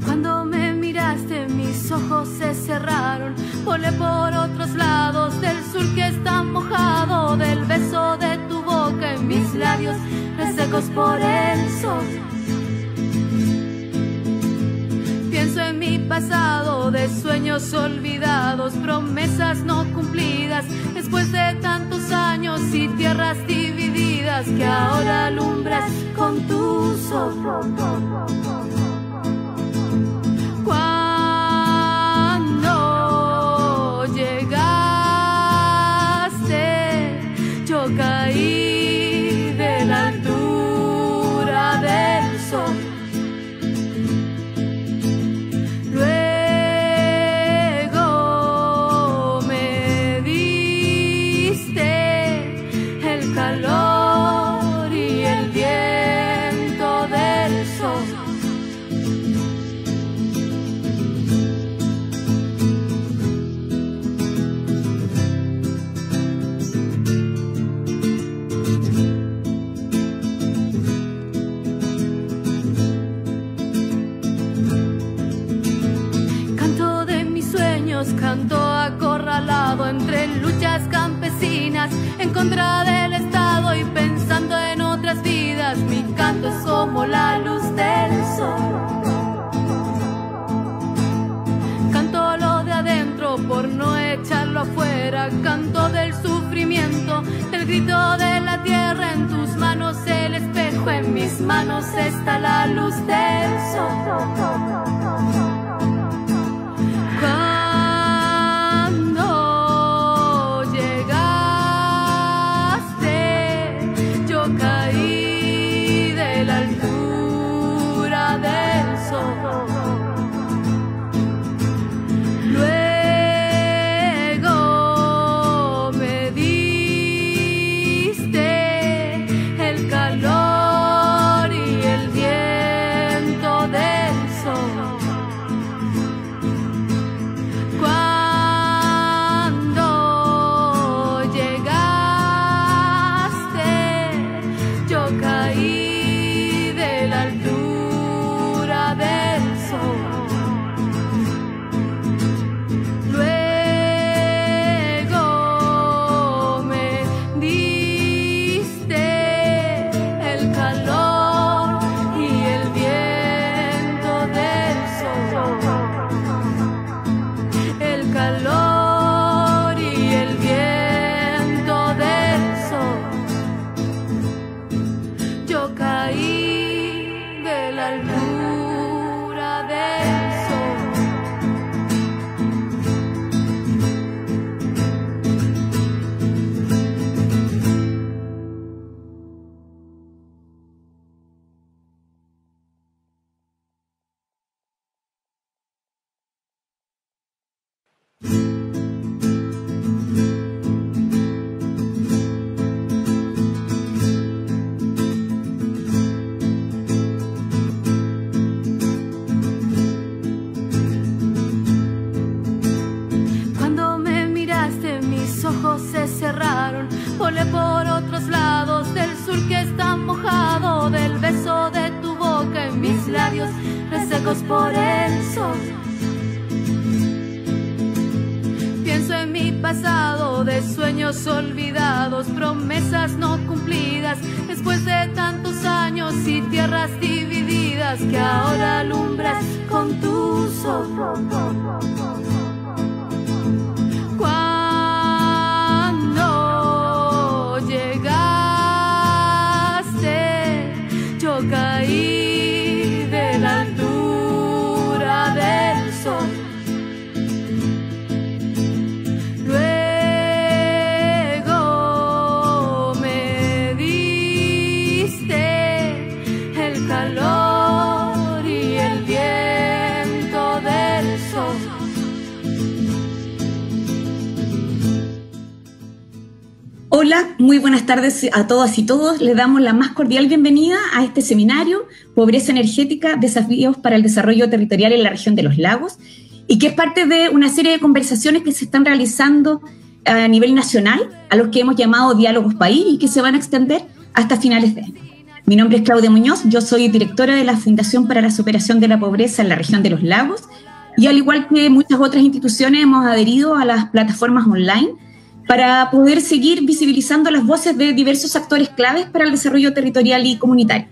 Cuando me miraste mis ojos se cerraron, volé por otros lados del sur que está mojado, del beso de tu boca en mis labios resecos por el sol. Pienso en mi pasado de sueños olvidados, promesas no cumplidas, después de tantos años y tierras divididas que ahora alumbras con tu sol. Cuando llegaste, yo caí de la altura del sol. Luego me diste el calor y el viento del sol. Canto acorralado entre luchas campesinas en contra del Estado y pensando en otras vidas. Mi canto es como la luz del sol. Canto lo de adentro por no echarlo afuera. Canto del sufrimiento, del grito de la tierra. En tus manos el espejo, en mis manos está la luz del sol. Caí de la altura del sol. Luego me diste el calor y el viento del sol. Cuando llegaste, yo caí de la altura del sol. Luego me diste el calor y el viento del sol. El calor y el viento del sol. Yo caí de la altura del sol. Se cerraron, volé por otros lados del sur que está mojado, del beso de tu boca en mis labios resecos por el sol. Pienso en mi pasado de sueños olvidados, promesas no cumplidas, después de tantos años y tierras divididas que ahora alumbras con tu sol. Yo caí de la altura del sol. Luego me diste el calor y el viento del sol. Hola, muy buenas tardes a todas y todos. Les damos la más cordial bienvenida a este seminario, Pobreza Energética, Desafíos para el Desarrollo Territorial en la Región de los Lagos, y que es parte de una serie de conversaciones que se están realizando a nivel nacional, a los que hemos llamado Diálogos País y que se van a extender hasta finales de año. Mi nombre es Claudia Muñoz, yo soy directora de la Fundación para la Superación de la Pobreza en la Región de los Lagos, y al igual que muchas otras instituciones hemos adherido a las plataformas online para poder seguir visibilizando las voces de diversos actores claves para el desarrollo territorial y comunitario.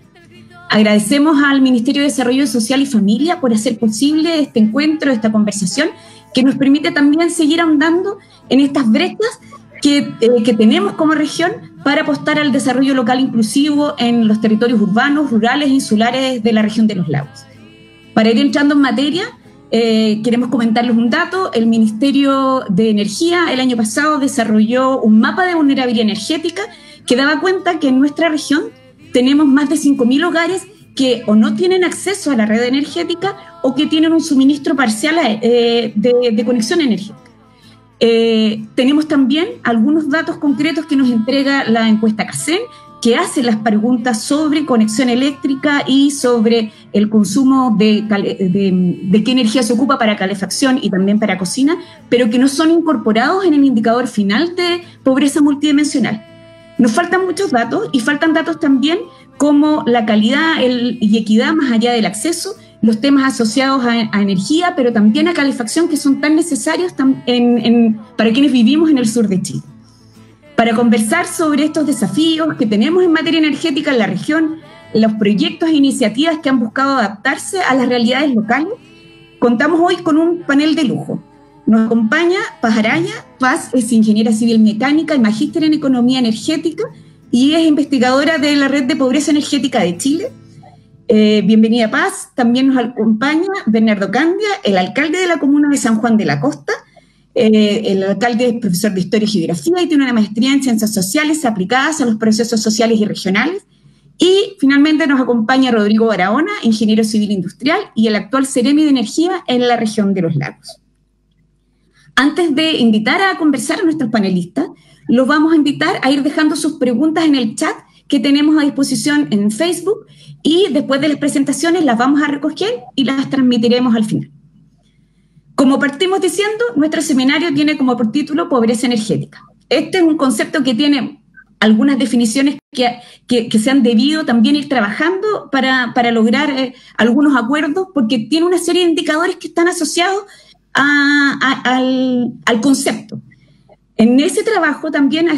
Agradecemos al Ministerio de Desarrollo Social y Familia por hacer posible este encuentro, esta conversación, que nos permite también seguir ahondando en estas brechas que tenemos como región para apostar al desarrollo local inclusivo en los territorios urbanos, rurales e insulares de la región de los lagos. Para ir entrando en materia, queremos comentarles un dato. El Ministerio de Energía el año pasado desarrolló un mapa de vulnerabilidad energética que daba cuenta que en nuestra región tenemos más de 5.000 hogares que o no tienen acceso a la red energética o que tienen un suministro parcial de conexión energética. Tenemos también algunos datos concretos que nos entrega la encuesta CACEN, que hace las preguntas sobre conexión eléctrica y sobre el consumo de qué energía se ocupa para calefacción y también para cocina, pero que no son incorporados en el indicador final de pobreza multidimensional. Nos faltan muchos datos y faltan datos también como la calidad y equidad más allá del acceso, los temas asociados a energía, pero también a calefacción, que son tan necesarios para quienes vivimos en el sur de Chile. Para conversar sobre estos desafíos que tenemos en materia energética en la región, los proyectos e iniciativas que han buscado adaptarse a las realidades locales, contamos hoy con un panel de lujo. Nos acompaña Paz Araya. Paz es ingeniera civil mecánica y magíster en economía energética y es investigadora de la Red de Pobreza Energética de Chile. Bienvenida, Paz. También nos acompaña Bernardo Candia, el alcalde de la comuna de San Juan de la Costa. El alcalde es profesor de Historia y Geografía y tiene una maestría en Ciencias Sociales aplicadas a los procesos sociales y regionales. Y finalmente nos acompaña Rodrigo Barahona, ingeniero civil industrial y el actual Seremi de Energía en la región de los lagos. Antes de invitar a conversar a nuestros panelistas, los vamos a invitar a ir dejando sus preguntas en el chat que tenemos a disposición en Facebook, y después de las presentaciones las vamos a recoger y las transmitiremos al final. Como partimos diciendo, nuestro seminario tiene como por título Pobreza Energética. Este es un concepto que tiene algunas definiciones que se han debido también ir trabajando para lograr algunos acuerdos, porque tiene una serie de indicadores que están asociados al concepto. En ese trabajo también han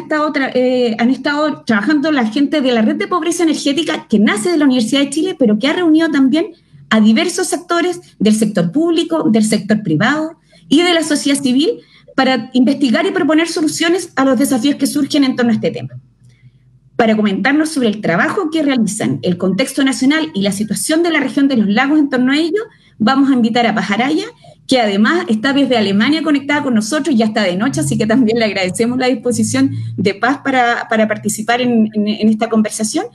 estado trabajando la gente de la Red de Pobreza Energética, que nace de la Universidad de Chile, pero que ha reunido también a diversos actores del sector público, del sector privado y de la sociedad civil para investigar y proponer soluciones a los desafíos que surgen en torno a este tema. Para comentarnos sobre el trabajo que realizan, el contexto nacional y la situación de la región de los lagos en torno a ello, vamos a invitar a Paz Araya, que además está desde Alemania conectada con nosotros, ya está de noche, así que también le agradecemos la disposición de Paz para participar en esta conversación,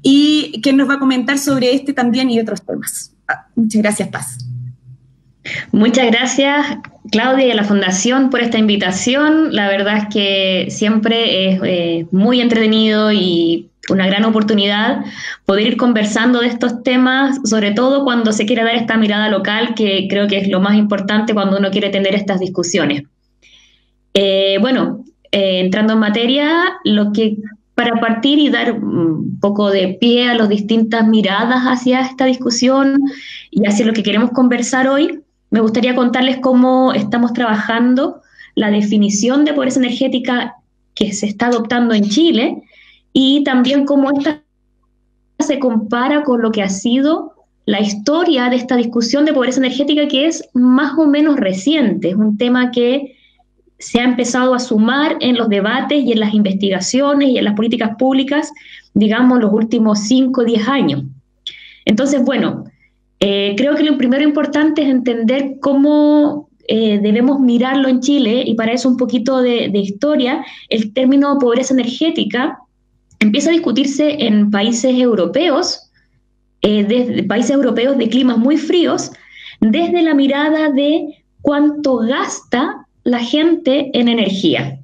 y que nos va a comentar sobre este también y otros temas. Muchas gracias, Paz. Muchas gracias, Claudia, y a la Fundación por esta invitación. La verdad es que siempre es muy entretenido y una gran oportunidad poder ir conversando de estos temas, sobre todo cuando se quiere dar esta mirada local, que creo que es lo más importante cuando uno quiere tener estas discusiones. Entrando en materia, para partir y dar un poco de pie a las distintas miradas hacia esta discusión y hacia lo que queremos conversar hoy, me gustaría contarles cómo estamos trabajando la definición de pobreza energética que se está adoptando en Chile y también cómo esta se compara con lo que ha sido la historia de esta discusión de pobreza energética, que es más o menos reciente. Es un tema que se ha empezado a sumar en los debates y en las investigaciones y en las políticas públicas, digamos, los últimos 5 o 10 años. Entonces, creo que lo primero importante es entender cómo debemos mirarlo en Chile, y para eso un poquito de historia. El término pobreza energética empieza a discutirse en países europeos, de climas muy fríos, desde la mirada de cuánto gasta la gente en energía.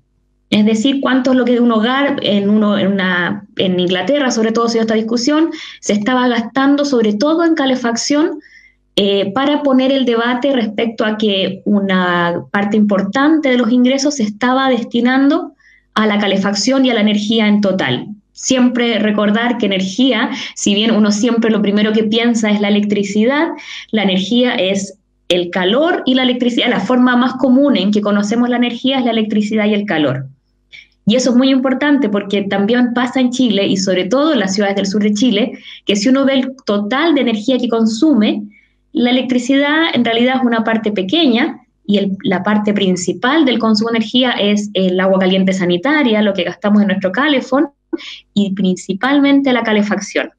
Es decir, cuánto es lo que de un hogar, en Inglaterra sobre todo se dio esta discusión, se estaba gastando sobre todo en calefacción, para poner el debate respecto a que una parte importante de los ingresos se estaba destinando a la calefacción y a la energía en total. Siempre recordar que energía, si bien uno siempre lo primero que piensa es la electricidad, la energía es el calor y la electricidad. La forma más común en que conocemos la energía es la electricidad y el calor. Y eso es muy importante porque también pasa en Chile, y sobre todo en las ciudades del sur de Chile, que si uno ve el total de energía que consume, la electricidad en realidad es una parte pequeña, y la parte principal del consumo de energía es el agua caliente sanitaria, lo que gastamos en nuestro calefón, y principalmente la calefacción.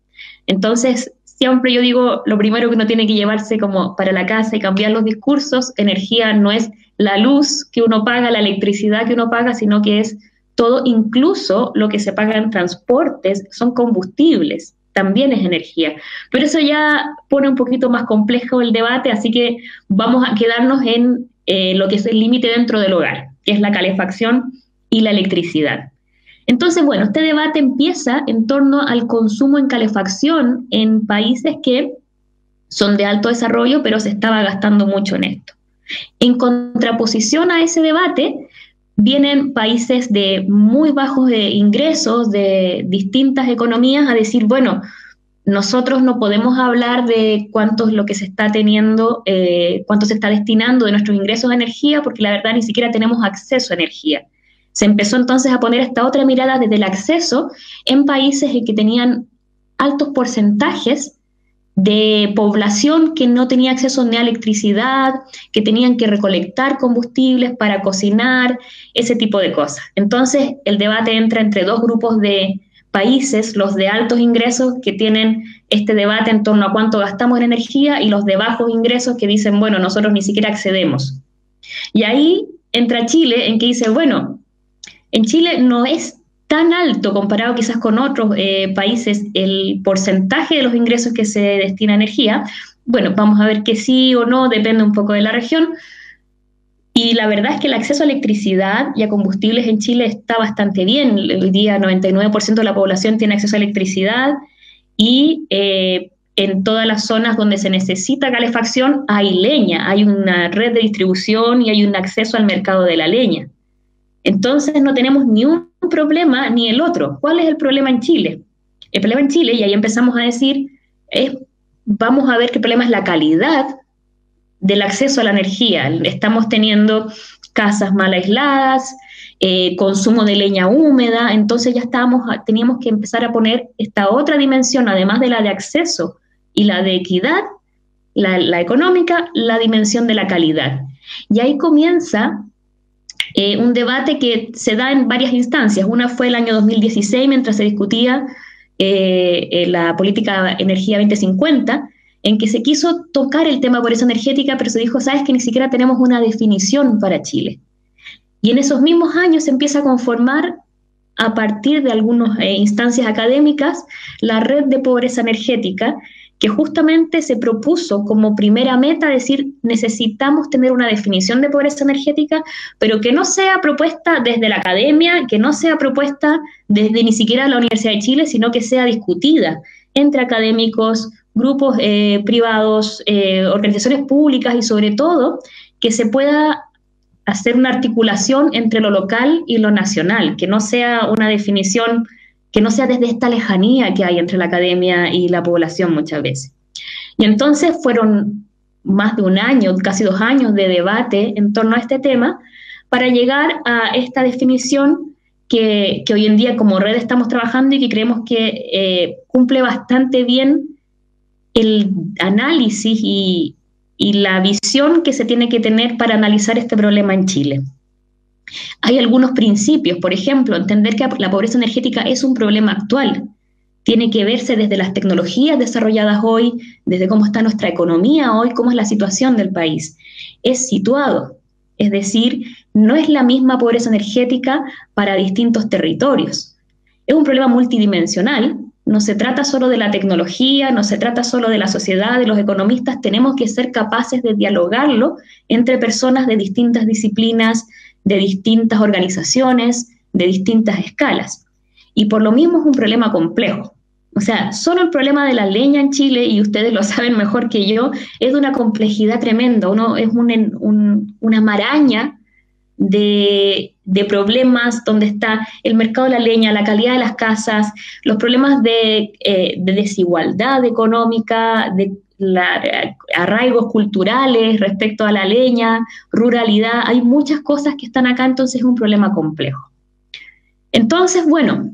Entonces, siempre yo digo, lo primero que uno tiene que llevarse como para la casa y cambiar los discursos, energía no es la luz que uno paga, la electricidad que uno paga, sino que es todo, incluso lo que se paga en transportes, son combustibles, también es energía. Pero eso ya pone un poquito más complejo el debate, así que vamos a quedarnos en lo que es el límite dentro del hogar, que es la calefacción y la electricidad. Entonces, bueno, este debate empieza en torno al consumo en calefacción en países que son de alto desarrollo, pero se estaba gastando mucho en esto. En contraposición a ese debate, vienen países de muy bajos ingresos, de distintas economías, a decir, bueno, nosotros no podemos hablar de cuánto es lo que se está teniendo, cuánto se está destinando de nuestros ingresos a energía, porque la verdad ni siquiera tenemos acceso a energía. Se empezó entonces a poner esta otra mirada desde el acceso en países en que tenían altos porcentajes de población que no tenía acceso ni a electricidad, que tenían que recolectar combustibles para cocinar, ese tipo de cosas. Entonces, el debate entra entre dos grupos de países, los de altos ingresos que tienen este debate en torno a cuánto gastamos en energía, y los de bajos ingresos que dicen, bueno, nosotros ni siquiera accedemos. Y ahí entra Chile, en que dice, bueno, en Chile no es tan alto comparado quizás con otros países el porcentaje de los ingresos que se destina a energía. Bueno, vamos a ver que sí o no, depende un poco de la región. Y la verdad es que el acceso a electricidad y a combustibles en Chile está bastante bien. Hoy día 99% de la población tiene acceso a electricidad, y en todas las zonas donde se necesita calefacción hay leña, hay una red de distribución y hay un acceso al mercado de la leña. Entonces no tenemos ni un problema ni el otro. ¿Cuál es el problema en Chile? El problema en Chile, y ahí empezamos a decir, vamos a ver que el problema es la calidad del acceso a la energía. Estamos teniendo casas mal aisladas, consumo de leña húmeda, entonces ya teníamos que empezar a poner esta otra dimensión, además de la de acceso y la de equidad, la económica, la dimensión de la calidad. Y ahí comienza un debate que se da en varias instancias. Una fue el año 2016, mientras se discutía la política energía 2050, en que se quiso tocar el tema de pobreza energética, pero se dijo, sabes que ni siquiera tenemos una definición para Chile. Y en esos mismos años se empieza a conformar, a partir de algunas instancias académicas, la red de pobreza energética, que justamente se propuso como primera meta decir, necesitamos tener una definición de pobreza energética, pero que no sea propuesta desde la academia, que no sea propuesta desde ni siquiera la Universidad de Chile, sino que sea discutida entre académicos, grupos privados, organizaciones públicas, y sobre todo que se pueda hacer una articulación entre lo local y lo nacional, que no sea una definición, que no sea desde esta lejanía que hay entre la academia y la población muchas veces. Y entonces fueron más de un año, casi 2 años de debate en torno a este tema, para llegar a esta definición que hoy en día como red estamos trabajando y que creemos que cumple bastante bien el análisis y la visión que se tiene que tener para analizar este problema en Chile. Hay algunos principios, por ejemplo, entender que la pobreza energética es un problema actual. Tiene que verse desde las tecnologías desarrolladas hoy, desde cómo está nuestra economía hoy, cómo es la situación del país. Es situado, es decir, no es la misma pobreza energética para distintos territorios. Es un problema multidimensional, no se trata solo de la tecnología, no se trata solo de la sociedad, de los economistas, tenemos que ser capaces de dialogarlo entre personas de distintas disciplinas, de distintas organizaciones, de distintas escalas. Y por lo mismo es un problema complejo. O sea, solo el problema de la leña en Chile, y ustedes lo saben mejor que yo, es de una complejidad tremenda. Es una maraña de problemas donde está el mercado de la leña, la calidad de las casas, los problemas de desigualdad económica, de arraigos culturales respecto a la leña, ruralidad. Hay muchas cosas que están acá, entonces es un problema complejo. Entonces, bueno,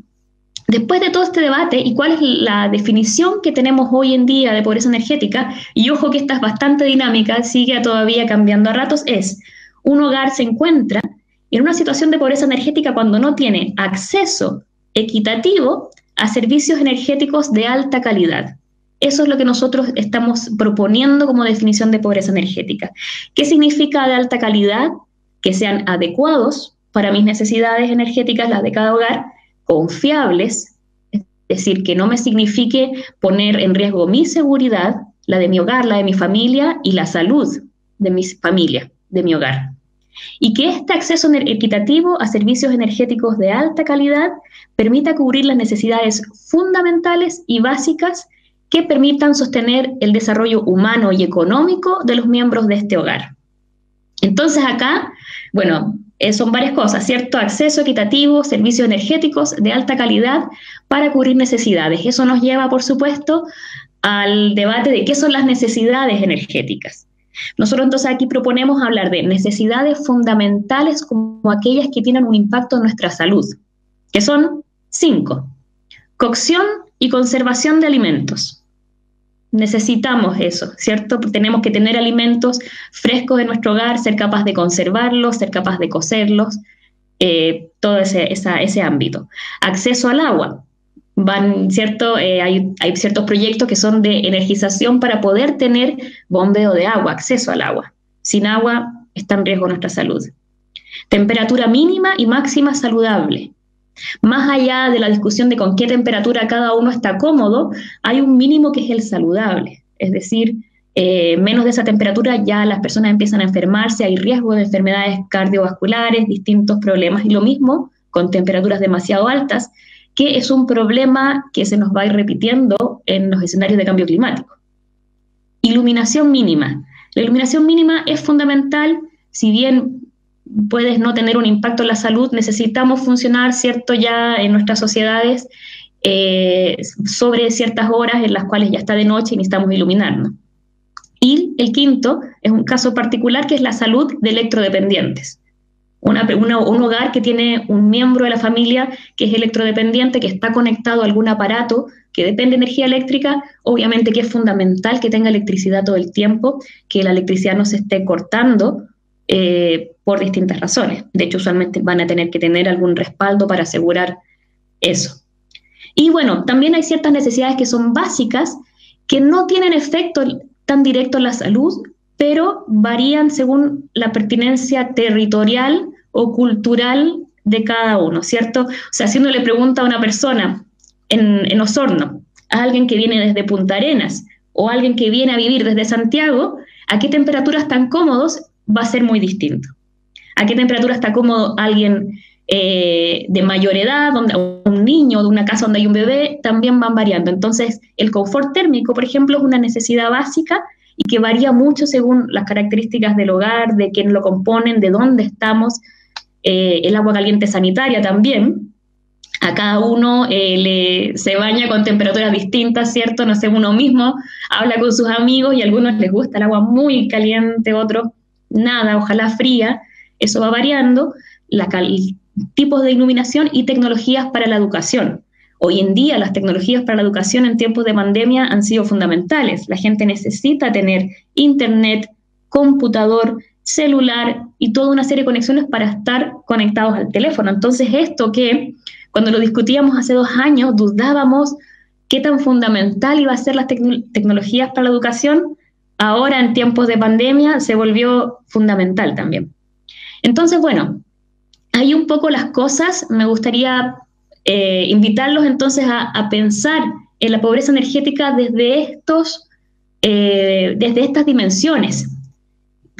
después de todo este debate, ¿y cuál es la definición que tenemos hoy en día de pobreza energética? Y ojo que esta es bastante dinámica, sigue todavía cambiando a ratos, es: un hogar se encuentra en una situación de pobreza energética cuando no tiene acceso equitativo a servicios energéticos de alta calidad. Eso es lo que nosotros estamos proponiendo como definición de pobreza energética. ¿Qué significa de alta calidad? Que sean adecuados para mis necesidades energéticas, las de cada hogar, confiables, es decir, que no me signifique poner en riesgo mi seguridad, la de mi hogar, la de mi familia y la salud de mi familia, de mi hogar. Y que este acceso equitativo a servicios energéticos de alta calidad permita cubrir las necesidades fundamentales y básicas que permitan sostener el desarrollo humano y económico de los miembros de este hogar. Entonces acá, bueno, son varias cosas, ¿cierto? Acceso equitativo, servicios energéticos de alta calidad para cubrir necesidades. Eso nos lleva, por supuesto, al debate de qué son las necesidades energéticas. Nosotros entonces aquí proponemos hablar de necesidades fundamentales como aquellas que tienen un impacto en nuestra salud, que son 5. Cocción y conservación de alimentos. Necesitamos eso, ¿cierto? Tenemos que tener alimentos frescos en nuestro hogar, ser capaz de conservarlos, ser capaz de cocerlos, todo ese ámbito. Acceso al agua. ¿Cierto? Hay ciertos proyectos que son de energización para poder tener bombeo de agua, acceso al agua. Sin agua está en riesgo nuestra salud. Temperatura mínima y máxima saludable. Más allá de la discusión de con qué temperatura cada uno está cómodo, hay un mínimo que es el saludable. Es decir, menos de esa temperatura ya las personas empiezan a enfermarse, hay riesgo de enfermedades cardiovasculares, distintos problemas. Y lo mismo con temperaturas demasiado altas, que es un problema que se nos va a ir repitiendo en los escenarios de cambio climático. Iluminación mínima. La iluminación mínima es fundamental, si bien puedes no tener un impacto en la salud, necesitamos funcionar, ¿cierto?, ya en nuestras sociedades sobre ciertas horas en las cuales ya está de noche y necesitamos iluminarnos. Y el quinto es un caso particular que es la salud de electrodependientes. Un hogar que tiene un miembro de la familia que es electrodependiente, que está conectado a algún aparato que depende de energía eléctrica, obviamente que es fundamental que tenga electricidad todo el tiempo, que la electricidad no se esté cortando por distintas razones. De hecho, usualmente van a tener que tener algún respaldo para asegurar eso. Y bueno, también hay ciertas necesidades que son básicas, que no tienen efecto tan directo en la salud, pero varían según la pertinencia territorial o cultural de cada uno, ¿cierto? O sea, si uno le pregunta a una persona en Osorno, a alguien que viene desde Punta Arenas o a alguien que viene a vivir desde Santiago, ¿a qué temperaturas están cómodos? Va a ser muy distinto. ¿A qué temperatura está cómodo alguien de mayor edad, un niño de una casa donde hay un bebé? También van variando. Entonces, el confort térmico, por ejemplo, es una necesidad básica y que varía mucho según las características del hogar, de quién lo componen, de dónde estamos. El agua caliente sanitaria también. A cada uno se baña con temperaturas distintas, ¿cierto? No sé, uno mismo habla con sus amigos y a algunos les gusta el agua muy caliente, otros nada, ojalá fría. Eso va variando. Tipos de iluminación y tecnologías para la educación. Hoy en día las tecnologías para la educación en tiempos de pandemia han sido fundamentales. La gente necesita tener internet, computador, celular y toda una serie de conexiones para estar conectados al teléfono. Entonces esto que cuando lo discutíamos hace 2 años dudábamos qué tan fundamental iba a ser las tecnologías para la educación, ahora en tiempos de pandemia se volvió fundamental también. Entonces, bueno, hay un poco las cosas. Me gustaría invitarlos entonces a pensar en la pobreza energética desde estas dimensiones,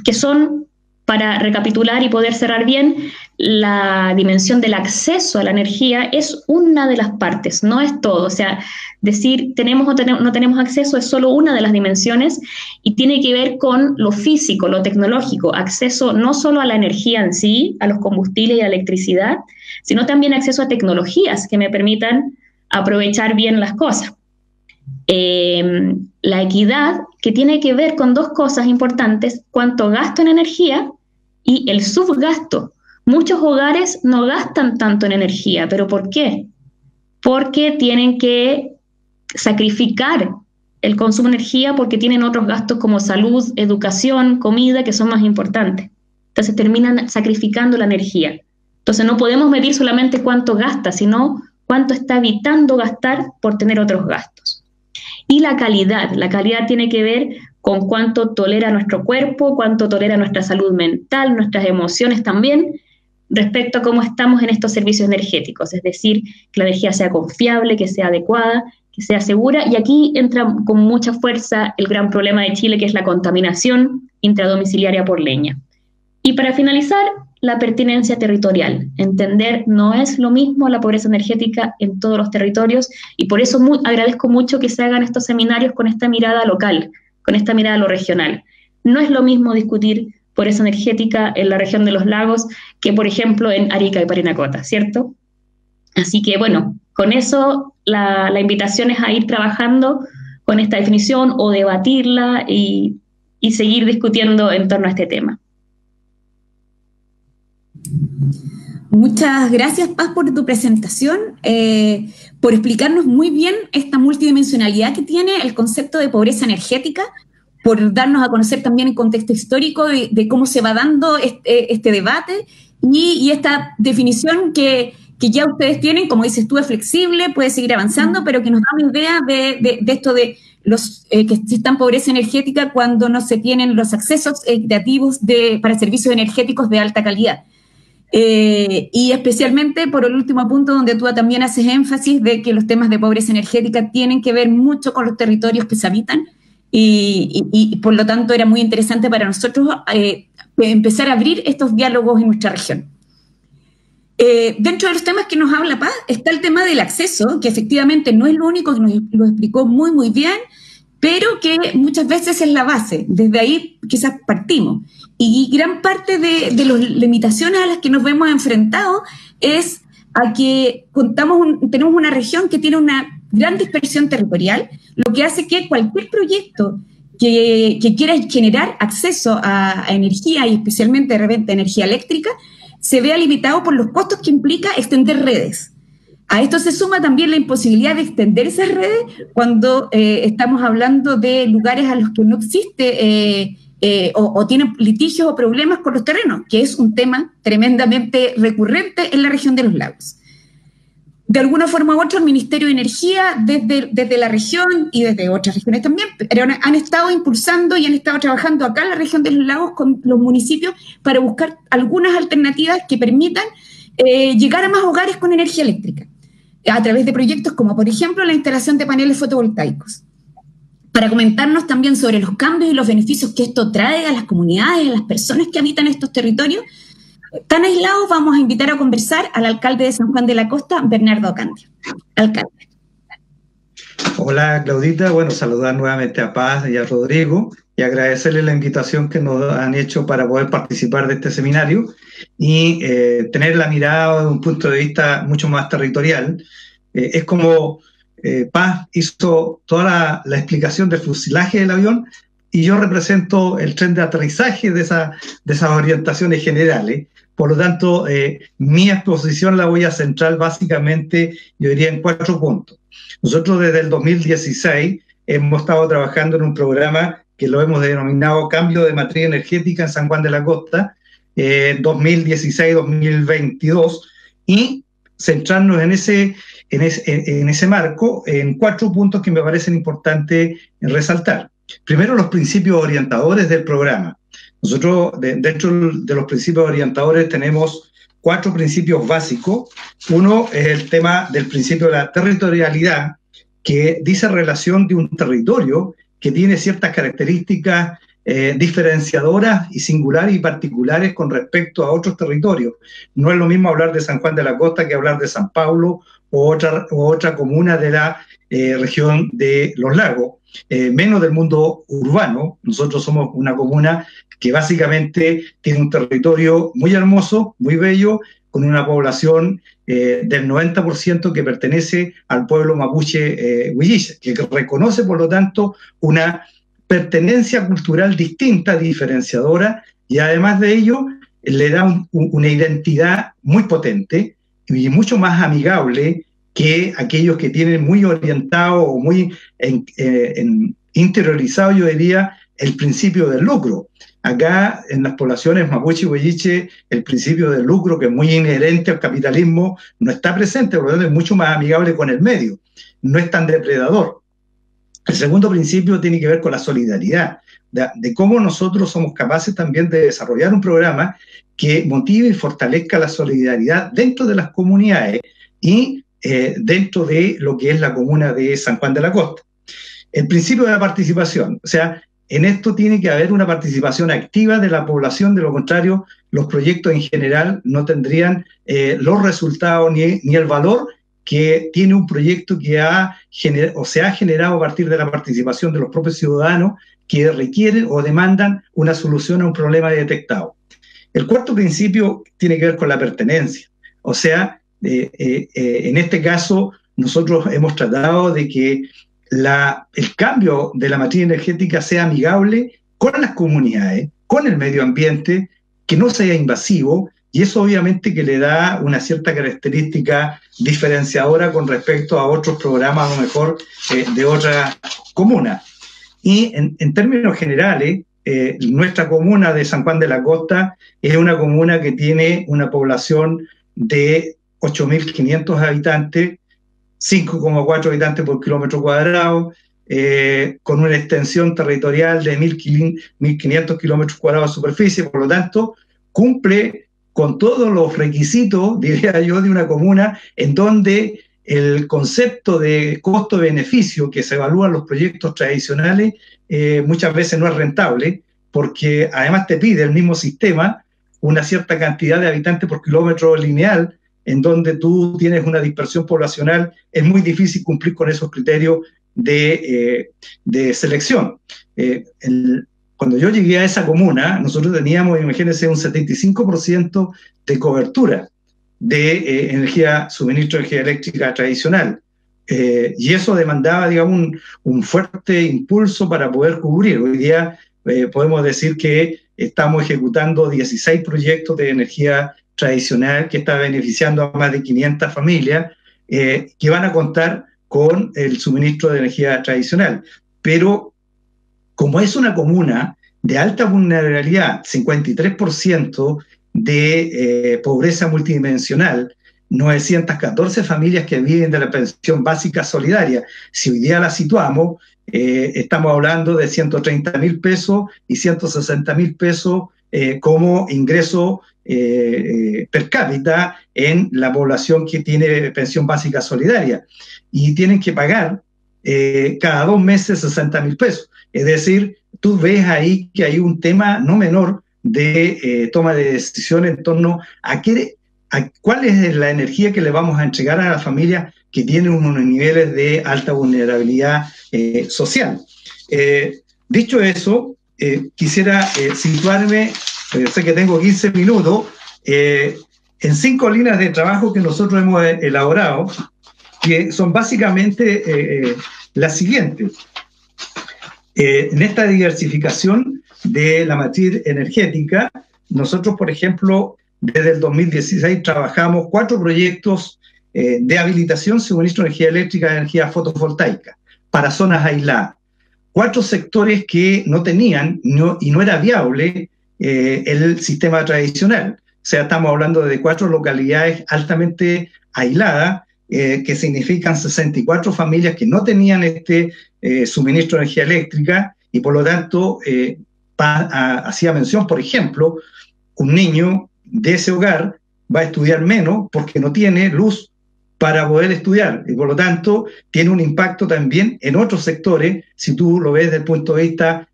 que son para recapitular y poder cerrar bien, la dimensión del acceso a la energía es una de las partes, no es todo. O sea, decir tenemos o no tenemos acceso es solo una de las dimensiones y tiene que ver con lo físico, lo tecnológico, acceso no solo a la energía en sí, a los combustibles y a la electricidad, sino también acceso a tecnologías que me permitan aprovechar bien las cosas. La equidad, que tiene que ver con dos cosas importantes: cuánto gasto en energía y el subgasto. Muchos hogares no gastan tanto en energía, ¿pero por qué? Porque tienen que sacrificar el consumo de energía porque tienen otros gastos como salud, educación, comida, que son más importantes. Entonces terminan sacrificando la energía. Entonces no podemos medir solamente cuánto gasta, sino cuánto está evitando gastar por tener otros gastos. Y la calidad tiene que ver con cuánto tolera nuestro cuerpo, cuánto tolera nuestra salud mental, nuestras emociones también, respecto a cómo estamos en estos servicios energéticos, es decir, que la energía sea confiable, que sea adecuada, que sea segura, y aquí entra con mucha fuerza el gran problema de Chile, que es la contaminación intradomiciliaria por leña. Y para finalizar, la pertinencia territorial. Entender no es lo mismo la pobreza energética en todos los territorios, y por eso agradezco mucho que se hagan estos seminarios con esta mirada local, con esta mirada a lo regional. No es lo mismo discutir pobreza energética en la región de los lagos que, por ejemplo, en Arica y Parinacota, ¿cierto? Así que, bueno, con eso la invitación es a ir trabajando con esta definición o debatirla y seguir discutiendo en torno a este tema. Muchas gracias, Paz, por tu presentación, por explicarnos muy bien esta multidimensionalidad que tiene el concepto de pobreza energética, por darnos a conocer también el contexto histórico de cómo se va dando este debate y esta definición que ya ustedes tienen, como dices tú, es flexible, puede seguir avanzando, pero que nos da una idea de esto de los que está en pobreza energética cuando no se tienen los accesos equitativos para servicios energéticos de alta calidad. Y especialmente por el último punto, donde tú también haces énfasis de que los temas de pobreza energética tienen que ver mucho con los territorios que se habitan y por lo tanto era muy interesante para nosotros empezar a abrir estos diálogos en nuestra región. Dentro de los temas que nos habla Paz está el tema del acceso, que efectivamente no es lo único, que nos lo explicó muy muy bien, pero que muchas veces es la base. Desde ahí quizás partimos. Y gran parte de las limitaciones a las que nos vemos enfrentados es a que tenemos una región que tiene una gran dispersión territorial, lo que hace que cualquier proyecto que quiera generar acceso a energía, y especialmente de repente energía eléctrica, se vea limitado por los costos que implica extender redes. A esto se suma también la imposibilidad de extender esas redes cuando estamos hablando de lugares a los que no existe o tienen litigios o problemas con los terrenos, que es un tema tremendamente recurrente en la región de los lagos. De alguna forma u otra, el Ministerio de Energía, desde la región y desde otras regiones también, han estado impulsando y han estado trabajando acá en la región de los lagos con los municipios para buscar algunas alternativas que permitan llegar a más hogares con energía eléctrica, a través de proyectos como, por ejemplo, la instalación de paneles fotovoltaicos. Para comentarnos también sobre los cambios y los beneficios que esto trae a las comunidades, a las personas que habitan estos territorios tan aislados, vamos a invitar a conversar al alcalde de San Juan de la Costa, Bernardo Ocandia. Alcalde. Hola, Claudita. Bueno, saludar nuevamente a Paz y a Rodrigo y agradecerles la invitación que nos han hecho para poder participar de este seminario y tener la mirada de un punto de vista mucho más territorial. Es como Paz hizo toda la explicación del fuselaje del avión y yo represento el tren de aterrizaje de esas orientaciones generales. Por lo tanto, mi exposición la voy a centrar básicamente, yo diría, en 4 puntos. Nosotros desde el 2016 hemos estado trabajando en un programa que lo hemos denominado Cambio de Matriz Energética en San Juan de la Costa, 2016-2022, y centrarnos en ese marco en 4 puntos que me parecen importantes resaltar. Primero, los principios orientadores del programa. Nosotros, dentro de los principios orientadores, tenemos 4 principios básicos. Uno es el tema del principio de la territorialidad, que dice relación de un territorio que tiene ciertas características diferenciadoras y singulares y particulares con respecto a otros territorios. No es lo mismo hablar de San Juan de la Costa que hablar de San Pablo o otra comuna de la región de los lagos, menos del mundo urbano. Nosotros somos una comuna que básicamente tiene un territorio muy hermoso, muy bello, con una población del 90% que pertenece al pueblo mapuche huilliche, que reconoce, por lo tanto, una pertenencia cultural distinta, diferenciadora, y además de ello le da una identidad muy potente y mucho más amigable que aquellos que tienen muy orientado o muy interiorizado, yo diría, el principio del lucro. Acá, en las poblaciones mapuche y huilliche, el principio del lucro, que es muy inherente al capitalismo, no está presente, por lo tanto es mucho más amigable con el medio, no es tan depredador. El segundo principio tiene que ver con la solidaridad, de cómo nosotros somos capaces también de desarrollar un programa que motive y fortalezca la solidaridad dentro de las comunidades y dentro de lo que es la comuna de San Juan de la Costa. El principio de la participación, o sea, en esto tiene que haber una participación activa de la población, de lo contrario, los proyectos en general no tendrían los resultados ni el valor que tiene un proyecto que se ha generado a partir de la participación de los propios ciudadanos que requieren o demandan una solución a un problema detectado. El cuarto principio tiene que ver con la pertenencia, o sea, en este caso nosotros hemos tratado de que el cambio de la matriz energética sea amigable con las comunidades, con el medio ambiente, que no sea invasivo, y eso obviamente que le da una cierta característica diferenciadora con respecto a otros programas, a lo mejor de otras comunas. Y en términos generales, nuestra comuna de San Juan de la Costa es una comuna que tiene una población de 8.500 habitantes, 5,4 habitantes por kilómetro cuadrado, con una extensión territorial de 1.500 kilómetros cuadrados de superficie, por lo tanto, cumple con todos los requisitos, diría yo, de una comuna en donde el concepto de costo-beneficio que se evalúan los proyectos tradicionales muchas veces no es rentable, porque además te pide el mismo sistema una cierta cantidad de habitantes por kilómetro lineal, en donde tú tienes una dispersión poblacional, es muy difícil cumplir con esos criterios de selección. Cuando yo llegué a esa comuna, nosotros teníamos, imagínense, un 75% de cobertura de suministro de energía eléctrica tradicional. Y eso demandaba, digamos, un fuerte impulso para poder cubrir. Hoy día podemos decir que estamos ejecutando 16 proyectos de energía tradicional que está beneficiando a más de 500 familias que van a contar con el suministro de energía tradicional. Pero como es una comuna de alta vulnerabilidad, 53% de pobreza multidimensional, 914 familias que viven de la pensión básica solidaria. Si hoy día la situamos, estamos hablando de 130.000 pesos y 160.000 pesos como ingreso per cápita en la población que tiene pensión básica solidaria. Y tienen que pagar cada 2 meses 60.000 pesos. Es decir, tú ves ahí que hay un tema no menor de toma de decisión en torno a cuál es la energía que le vamos a entregar a las familias que tienen unos niveles de alta vulnerabilidad social. Dicho eso, quisiera situarme, sé que tengo 15 minutos, en 5 líneas de trabajo que nosotros hemos elaborado, que son básicamente las siguientes. En esta diversificación de la matriz energética, nosotros, por ejemplo, desde el 2016 trabajamos 4 proyectos de habilitación, suministro de energía eléctrica y energía fotovoltaica para zonas aisladas. 4 sectores que no tenían y no era viable el sistema tradicional. O sea, estamos hablando de 4 localidades altamente aisladas, que significan 64 familias que no tenían este suministro de energía eléctrica y por lo tanto hacía mención, por ejemplo, un niño de ese hogar va a estudiar menos porque no tiene luz para poder estudiar y por lo tanto tiene un impacto también en otros sectores si tú lo ves desde el punto de vista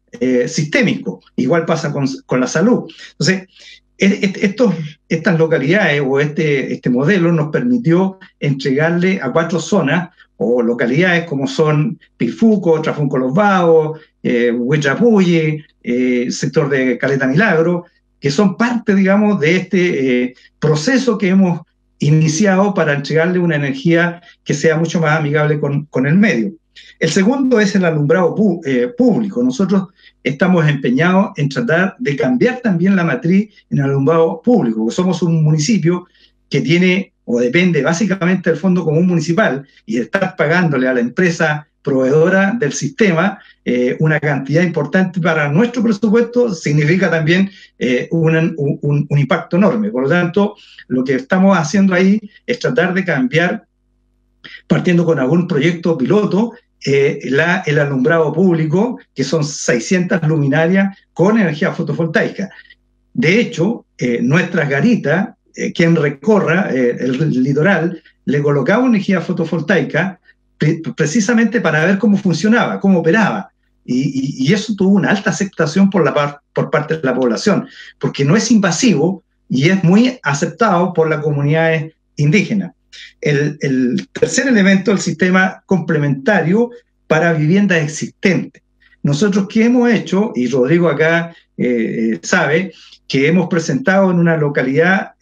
sistémico. igual pasa con la salud. Entonces, estas localidades o este modelo nos permitió entregarle a 4 zonas o localidades como son Pilfuco, Trafunco Los Vagos, Huitrapulle, sector de Caleta Milagro, que son parte, digamos, de este proceso que hemos iniciado para entregarle una energía que sea mucho más amigable con el medio. El segundo es el alumbrado público. Nosotros estamos empeñados en tratar de cambiar también la matriz en el alumbrado público, porque somos un municipio que tiene o depende básicamente del Fondo Común Municipal, y estar pagándole a la empresa proveedora del sistema una cantidad importante para nuestro presupuesto significa también un impacto enorme. Por lo tanto, lo que estamos haciendo ahí es tratar de cambiar, partiendo con algún proyecto piloto, el alumbrado público, que son 600 luminarias con energía fotovoltaica. De hecho, nuestras garitas, quien recorra el litoral, le colocaba energía fotovoltaica precisamente para ver cómo funcionaba, cómo operaba. Y eso tuvo una alta aceptación por parte de la población, porque no es invasivo y es muy aceptado por las comunidades indígenas. El tercer elemento, el sistema complementario para viviendas existentes. Nosotros, ¿qué hemos hecho? Y Rodrigo acá sabe que hemos presentado en una localidad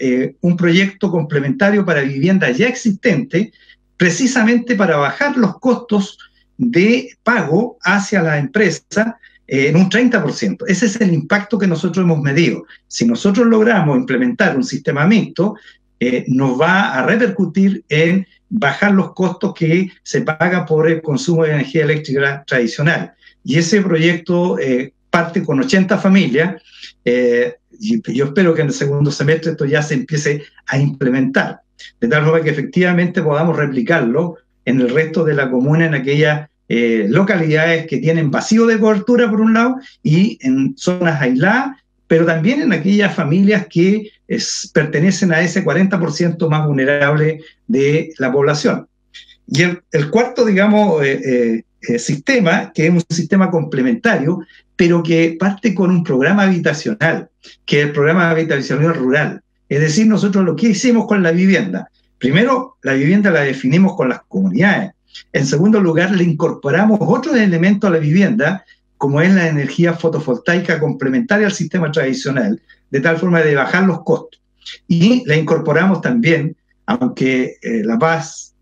un proyecto complementario para viviendas ya existentes, precisamente para bajar los costos de pago hacia la empresa en un 30%. Ese es el impacto que nosotros hemos medido. Si nosotros logramos implementar un sistema mixto, nos va a repercutir en bajar los costos que se pagan por el consumo de energía eléctrica tradicional. Y ese proyecto parte con 80 familias, y yo espero que en el segundo semestre esto ya se empiece a implementar, de tal forma que efectivamente podamos replicarlo en el resto de la comuna, en aquellas localidades que tienen vacío de cobertura por un lado, y en zonas aisladas, pero también en aquellas familias que pertenecen a ese 40% más vulnerable de la población. Y el cuarto, digamos, sistema, que es un sistema complementario, pero que parte con un programa habitacional, que es el programa habitacional rural. Es decir, nosotros lo que hicimos con la vivienda, primero, la vivienda la definimos con las comunidades. En segundo lugar, le incorporamos otros elementos a la vivienda, como es la energía fotovoltaica complementaria al sistema tradicional, de tal forma de bajar los costos. Y la incorporamos también, aunque La Paz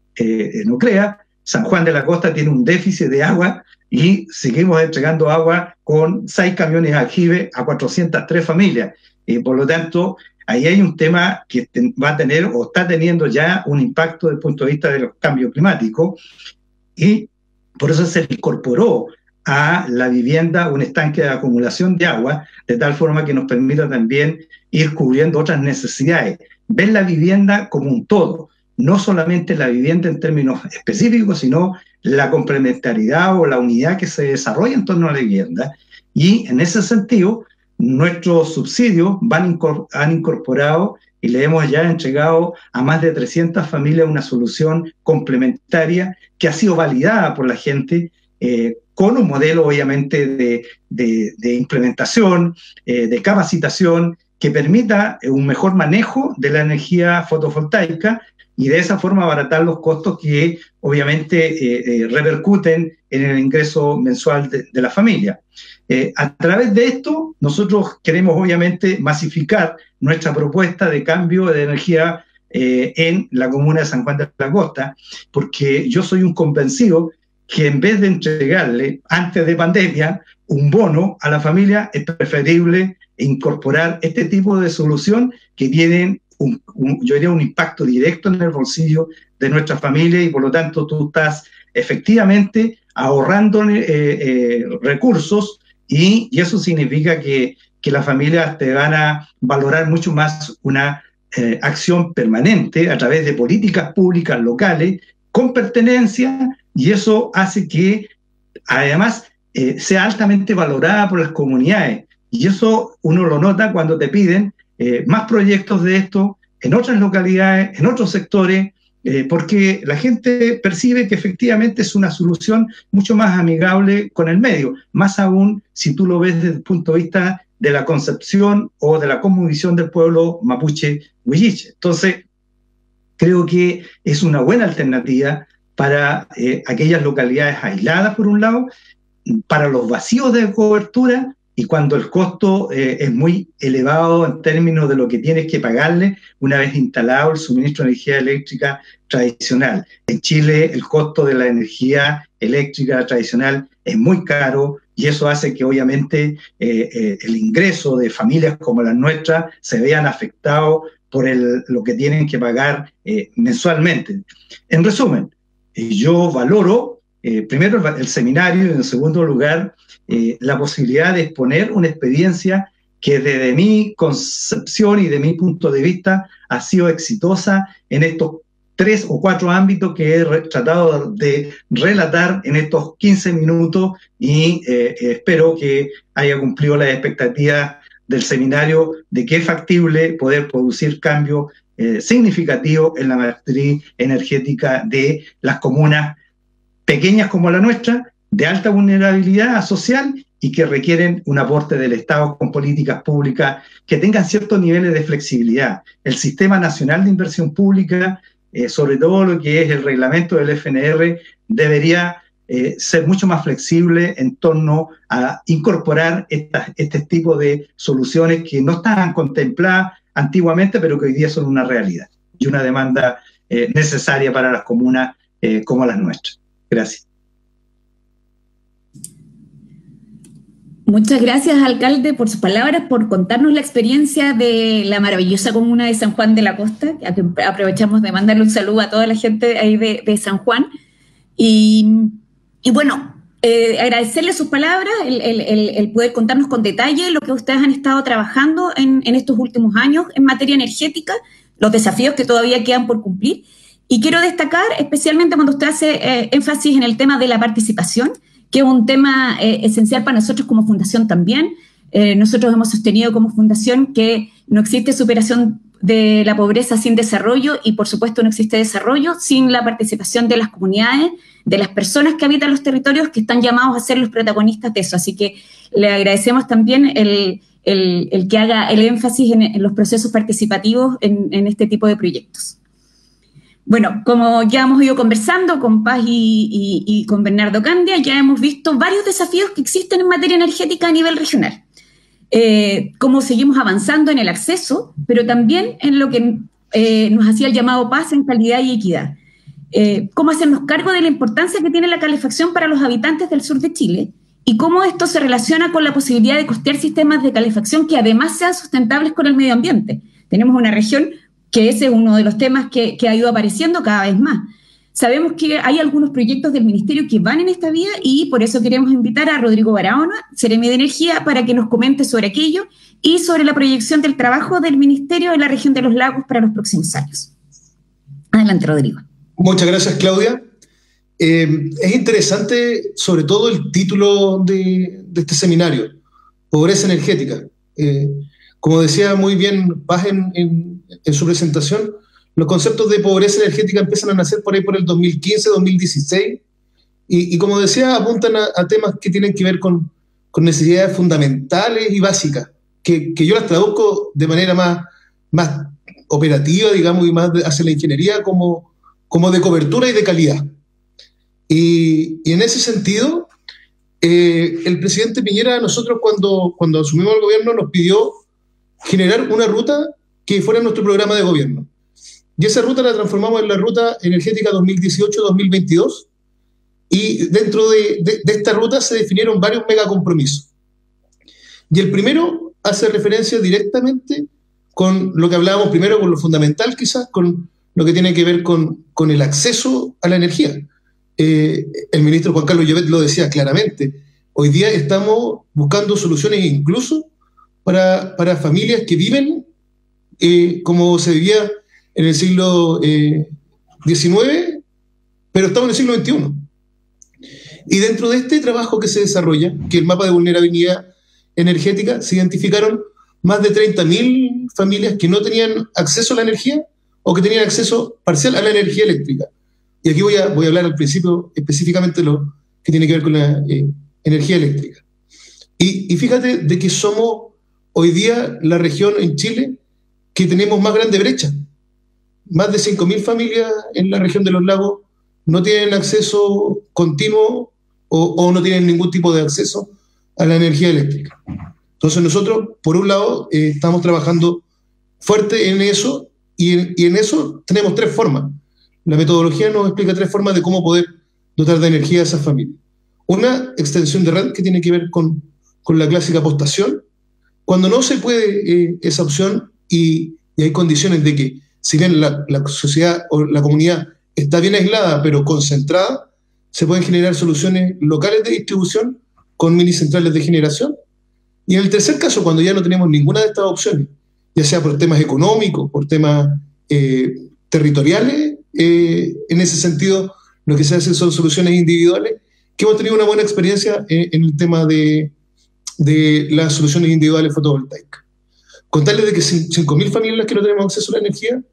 no crea, San Juan de la Costa tiene un déficit de agua y seguimos entregando agua con 6 camiones de aljibe a 403 familias. Por lo tanto, ahí hay un tema que va a tener o está teniendo ya un impacto desde el punto de vista de los cambios climáticos, y por eso se incorporó a la vivienda un estanque de acumulación de agua, de tal forma que nos permita también ir cubriendo otras necesidades. Ver la vivienda como un todo, no solamente la vivienda en términos específicos, sino la complementariedad o la unidad que se desarrolla en torno a la vivienda. Y en ese sentido, nuestros subsidios han incorporado y le hemos ya entregado a más de 300 familias una solución complementaria que ha sido validada por la gente, con un modelo obviamente de implementación, de capacitación, que permita un mejor manejo de la energía fotovoltaica y de esa forma abaratar los costos que obviamente repercuten en el ingreso mensual de la familia. A través de esto, nosotros queremos obviamente masificar nuestra propuesta de cambio de energía en la comuna de San Juan de la Costa, porque yo soy un convencido que en vez de entregarle, antes de pandemia, un bono a la familia, es preferible incorporar este tipo de solución que tienen yo diría un impacto directo en el bolsillo de nuestra familia, y por lo tanto tú estás efectivamente ahorrando recursos, y eso significa que las familias te van a valorar mucho más una acción permanente a través de políticas públicas locales con pertenencia, y eso hace que además sea altamente valorada por las comunidades, y eso uno lo nota cuando te piden más proyectos de esto en otras localidades, en otros sectores, porque la gente percibe que efectivamente es una solución mucho más amigable con el medio, más aún si tú lo ves desde el punto de vista de la concepción o de la cosmovisión del pueblo mapuche huilliche. Entonces, creo que es una buena alternativa para aquellas localidades aisladas, por un lado, para los vacíos de cobertura, y cuando el costo es muy elevado en términos de lo que tienes que pagarle una vez instalado el suministro de energía eléctrica tradicional. En Chile el costo de la energía eléctrica tradicional es muy caro, y eso hace que obviamente el ingreso de familias como las nuestras se vean afectados por lo que tienen que pagar mensualmente. En resumen, yo valoro primero el seminario, y en segundo lugar la posibilidad de exponer una experiencia que desde mi concepción y de mi punto de vista ha sido exitosa en estos 3 o 4 ámbitos que he tratado de relatar en estos 15 minutos, y espero que haya cumplido las expectativas del seminario de que es factible poder producir cambios significativos en la matriz energética de las comunas pequeñas como la nuestra, de alta vulnerabilidad social y que requieren un aporte del Estado con políticas públicas que tengan ciertos niveles de flexibilidad. El Sistema Nacional de Inversión Pública, sobre todo lo que es el reglamento del FNR, debería ser mucho más flexible en torno a incorporar este tipo de soluciones que no estaban contempladas antiguamente, pero que hoy día son una realidad y una demanda necesaria para las comunas como las nuestras. Gracias. Muchas gracias, alcalde, por sus palabras, por contarnos la experiencia de la maravillosa comuna de San Juan de la Costa. Aprovechamos de mandarle un saludo a toda la gente ahí de San Juan. Y bueno, agradecerle sus palabras, el poder contarnos con detalle lo que ustedes han estado trabajando en estos últimos años en materia energética, los desafíos que todavía quedan por cumplir. Y quiero destacar especialmente cuando usted hace énfasis en el tema de la participación, que es un tema esencial para nosotros como fundación también. Nosotros hemos sostenido como fundación que no existe superación de la pobreza sin desarrollo, y por supuesto no existe desarrollo sin la participación de las comunidades, de las personas que habitan los territorios, que están llamados a ser los protagonistas de eso. Así que le agradecemos también el que haga el énfasis en los procesos participativos en este tipo de proyectos. Bueno, como ya hemos ido conversando con Paz y con Bernardo Candia, ya hemos visto varios desafíos que existen en materia energética a nivel regional. Cómo seguimos avanzando en el acceso, pero también en lo que nos hacía el llamado Paz en calidad y equidad. Cómo hacernos cargo de la importancia que tiene la calefacción para los habitantes del sur de Chile, y cómo esto se relaciona con la posibilidad de costear sistemas de calefacción que además sean sustentables con el medio ambiente. Tenemos una región que ese es uno de los temas que ha ido apareciendo cada vez más. Sabemos que hay algunos proyectos del Ministerio que van en esta vía, y por eso queremos invitar a Rodrigo Barahona, Seremi de Energía, para que nos comente sobre aquello y sobre la proyección del trabajo del Ministerio en la región de los lagos para los próximos años. Adelante, Rodrigo. Muchas gracias, Claudia. Es interesante sobre todo el título de este seminario, Pobreza Energética. Como decía muy bien Paz en su presentación, los conceptos de pobreza energética empiezan a nacer por ahí por el 2015, 2016, y como decía, apuntan a temas que tienen que ver con necesidades fundamentales y básicas, que yo las traduzco de manera más operativa, digamos, y más hacia la ingeniería como de cobertura y de calidad. Y en ese sentido, el presidente Piñera, a nosotros cuando asumimos el gobierno, nos pidió generar una ruta que fuera nuestro programa de gobierno. Y esa ruta la transformamos en la Ruta Energética 2018-2022, y dentro de esta ruta se definieron varios megacompromisos. Y el primero hace referencia directamente con lo que hablábamos primero, con lo fundamental quizás, con lo que tiene que ver con el acceso a la energía. El ministro Juan Carlos Llobet lo decía claramente, hoy día estamos buscando soluciones incluso para familias que viven como se vivía en el siglo XIX, pero estamos en el siglo XXI. Y dentro de este trabajo que se desarrolla, que es el mapa de vulnerabilidad energética, se identificaron más de 30.000 familias que no tenían acceso a la energía o que tenían acceso parcial a la energía eléctrica. Y aquí voy a hablar al principio específicamente de lo que tiene que ver con la energía eléctrica. Y fíjate de que somos hoy día la región en Chile que tenemos más grande brecha. Más de 5.000 familias en la región de los lagos no tienen acceso continuo o no tienen ningún tipo de acceso a la energía eléctrica. Entonces nosotros, por un lado, estamos trabajando fuerte en eso y en eso tenemos 3 formas. La metodología nos explica 3 formas de cómo poder dotar de energía a esas familias. Una, extensión de red, que tiene que ver con la clásica postación. Cuando no se puede esa opción y hay condiciones de que, si bien la sociedad o la comunidad está bien aislada, pero concentrada, se pueden generar soluciones locales de distribución con minicentrales de generación. Y en el tercer caso, cuando ya no tenemos ninguna de estas opciones, ya sea por temas económicos, por temas territoriales, en ese sentido, lo que se hace son soluciones individuales, que hemos tenido una buena experiencia en el tema de las soluciones individuales fotovoltaicas. Contarles de que 5.000 familias las que no tenemos acceso a la energía,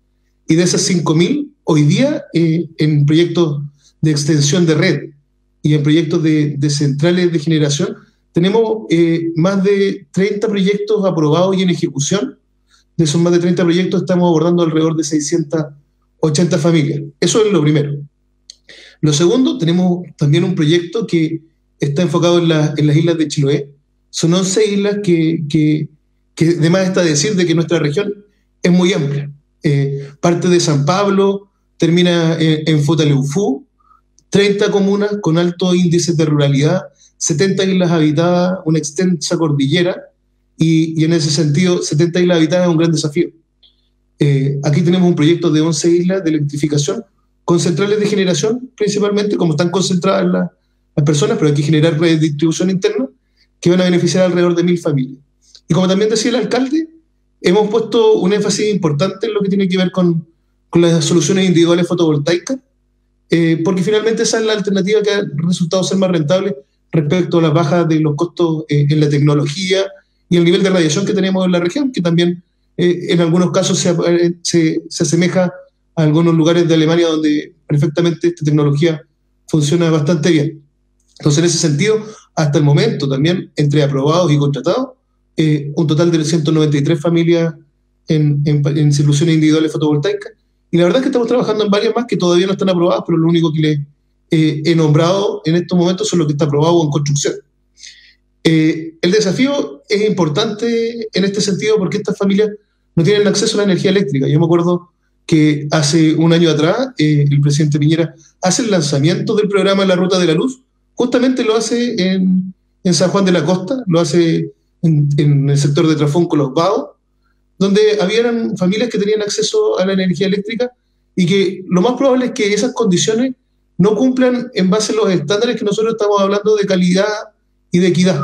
y de esas 5.000, hoy día, en proyectos de extensión de red y en proyectos de centrales de generación, tenemos más de 30 proyectos aprobados y en ejecución. De esos más de 30 proyectos estamos abordando alrededor de 680 familias. Eso es lo primero. Lo segundo, tenemos también un proyecto que está enfocado en las islas de Chiloé. Son 11 islas que además está decir de que nuestra región es muy amplia. Parte de San Pablo, termina en Futaleufú, 30 comunas con altos índices de ruralidad, 70 islas habitadas, una extensa cordillera, y en ese sentido 70 islas habitadas es un gran desafío. Aquí tenemos un proyecto de 11 islas de electrificación con centrales de generación, principalmente, como están concentradas las personas, pero hay que generar redes de distribución interna que van a beneficiar alrededor de 1.000 familias. Y como también decía el alcalde, hemos puesto un énfasis importante en lo que tiene que ver con las soluciones individuales fotovoltaicas, porque finalmente esa es la alternativa que ha resultado ser más rentable respecto a las bajas de los costos en la tecnología y el nivel de radiación que tenemos en la región, que también en algunos casos se asemeja a algunos lugares de Alemania donde perfectamente esta tecnología funciona bastante bien. Entonces, en ese sentido, hasta el momento también, entre aprobados y contratados, un total de 193 familias en soluciones individuales fotovoltaicas. Y la verdad es que estamos trabajando en varias más que todavía no están aprobadas, pero lo único que les he nombrado en estos momentos son los que están aprobados o en construcción. El desafío es importante en este sentido porque estas familias no tienen acceso a la energía eléctrica. Yo me acuerdo que hace un año atrás el presidente Piñera hace el lanzamiento del programa La Ruta de la Luz. Justamente lo hace en San Juan de la Costa, lo hace en el sector de Trafón Los Vados, donde habían familias que tenían acceso a la energía eléctrica y que lo más probable es que esas condiciones no cumplan en base a los estándares que nosotros estamos hablando de calidad y de equidad.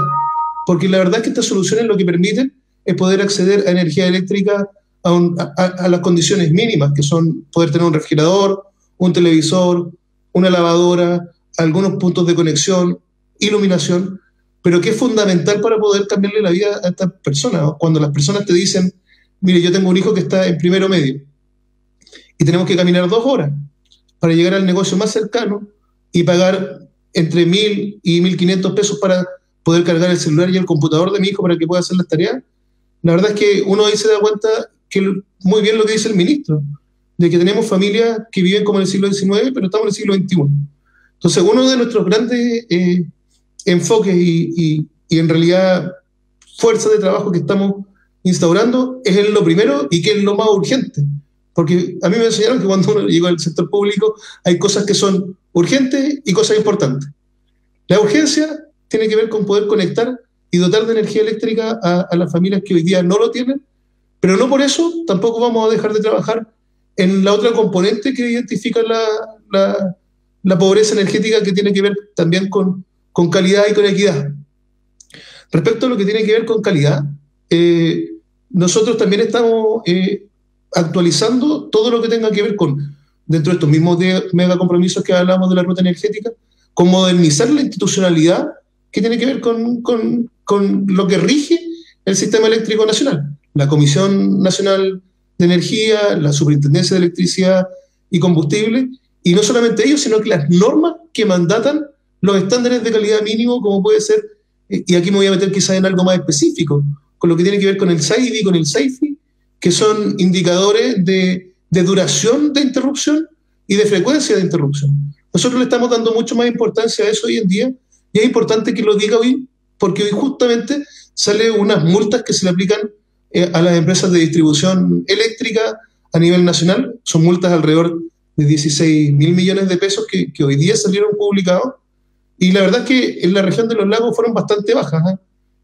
Porque la verdad es que estas soluciones lo que permiten es poder acceder a energía eléctrica a las condiciones mínimas, que son poder tener un refrigerador, un televisor, una lavadora, algunos puntos de conexión, iluminación, pero que es fundamental para poder cambiarle la vida a estas personas. Cuando las personas te dicen, mire, yo tengo un hijo que está en primero medio y tenemos que caminar 2 horas para llegar al negocio más cercano y pagar entre 1.000 y 1.500 pesos para poder cargar el celular y el computador de mi hijo para que pueda hacer las tareas. La verdad es que uno ahí se da cuenta que muy bien lo que dice el ministro, de que tenemos familias que viven como en el siglo XIX, pero estamos en el siglo XXI. Entonces, uno de nuestros grandes enfoques y en realidad fuerza de trabajo que estamos instaurando es en lo primero y que es lo más urgente. Porque a mí me enseñaron que cuando uno llega al sector público hay cosas que son urgentes y cosas importantes. La urgencia tiene que ver con poder conectar y dotar de energía eléctrica a las familias que hoy día no lo tienen, pero no por eso tampoco vamos a dejar de trabajar en la otra componente que identifica la pobreza energética, que tiene que ver también con calidad y con equidad. Respecto a lo que tiene que ver con calidad, nosotros también estamos actualizando todo lo que tenga que ver con, dentro de estos mismos mega compromisos que hablamos de la ruta energética, con modernizar la institucionalidad que tiene que ver con lo que rige el sistema eléctrico nacional. La Comisión Nacional de Energía, la Superintendencia de Electricidad y Combustible, y no solamente ellos, sino que las normas que mandatan los estándares de calidad mínimo, como puede ser, y aquí me voy a meter quizás en algo más específico, con lo que tiene que ver con el SAIDI, con el SAIFI, que son indicadores de duración de interrupción y de frecuencia de interrupción. Nosotros le estamos dando mucho más importancia a eso hoy en día, y es importante que lo diga hoy, porque hoy justamente salen unas multas que se le aplican a las empresas de distribución eléctrica a nivel nacional. Son multas alrededor de 16.000 millones de pesos que hoy día salieron publicados, y la verdad es que en la región de los lagos fueron bastante bajas.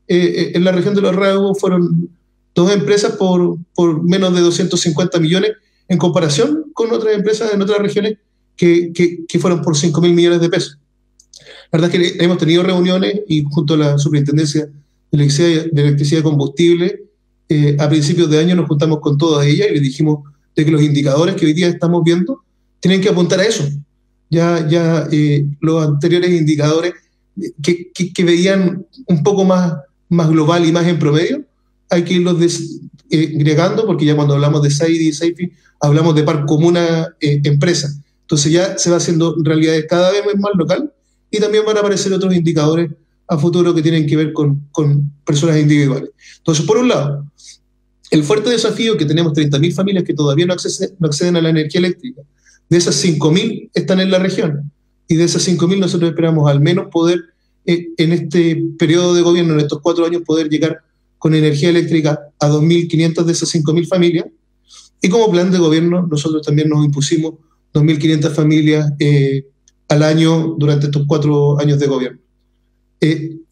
En la región de los lagos fueron 2 empresas por menos de 250 millones, en comparación con otras empresas en otras regiones que fueron por 5.000 millones de pesos. La verdad es que hemos tenido reuniones, y junto a la Superintendencia de Electricidad y Combustible, a principios de año nos juntamos con todas ellas y les dijimos de que los indicadores que hoy día estamos viendo tienen que apuntar a eso. Ya los anteriores indicadores que veían un poco más global y más en promedio, hay que irlos agregando, porque ya cuando hablamos de SAIDI y SAIFI hablamos de par comuna empresa. Entonces ya se va haciendo realidades cada vez más local, y también van a aparecer otros indicadores a futuro que tienen que ver con personas individuales. Entonces, por un lado, el fuerte desafío que tenemos 30.000 familias que todavía no acceden a la energía eléctrica. De esas 5.000 están en la región, y de esas 5.000 nosotros esperamos al menos poder, en este periodo de gobierno, en estos 4 años, poder llegar con energía eléctrica a 2.500 de esas 5.000 familias. Y como plan de gobierno, nosotros también nos impusimos 2.500 familias al año durante estos 4 años de gobierno.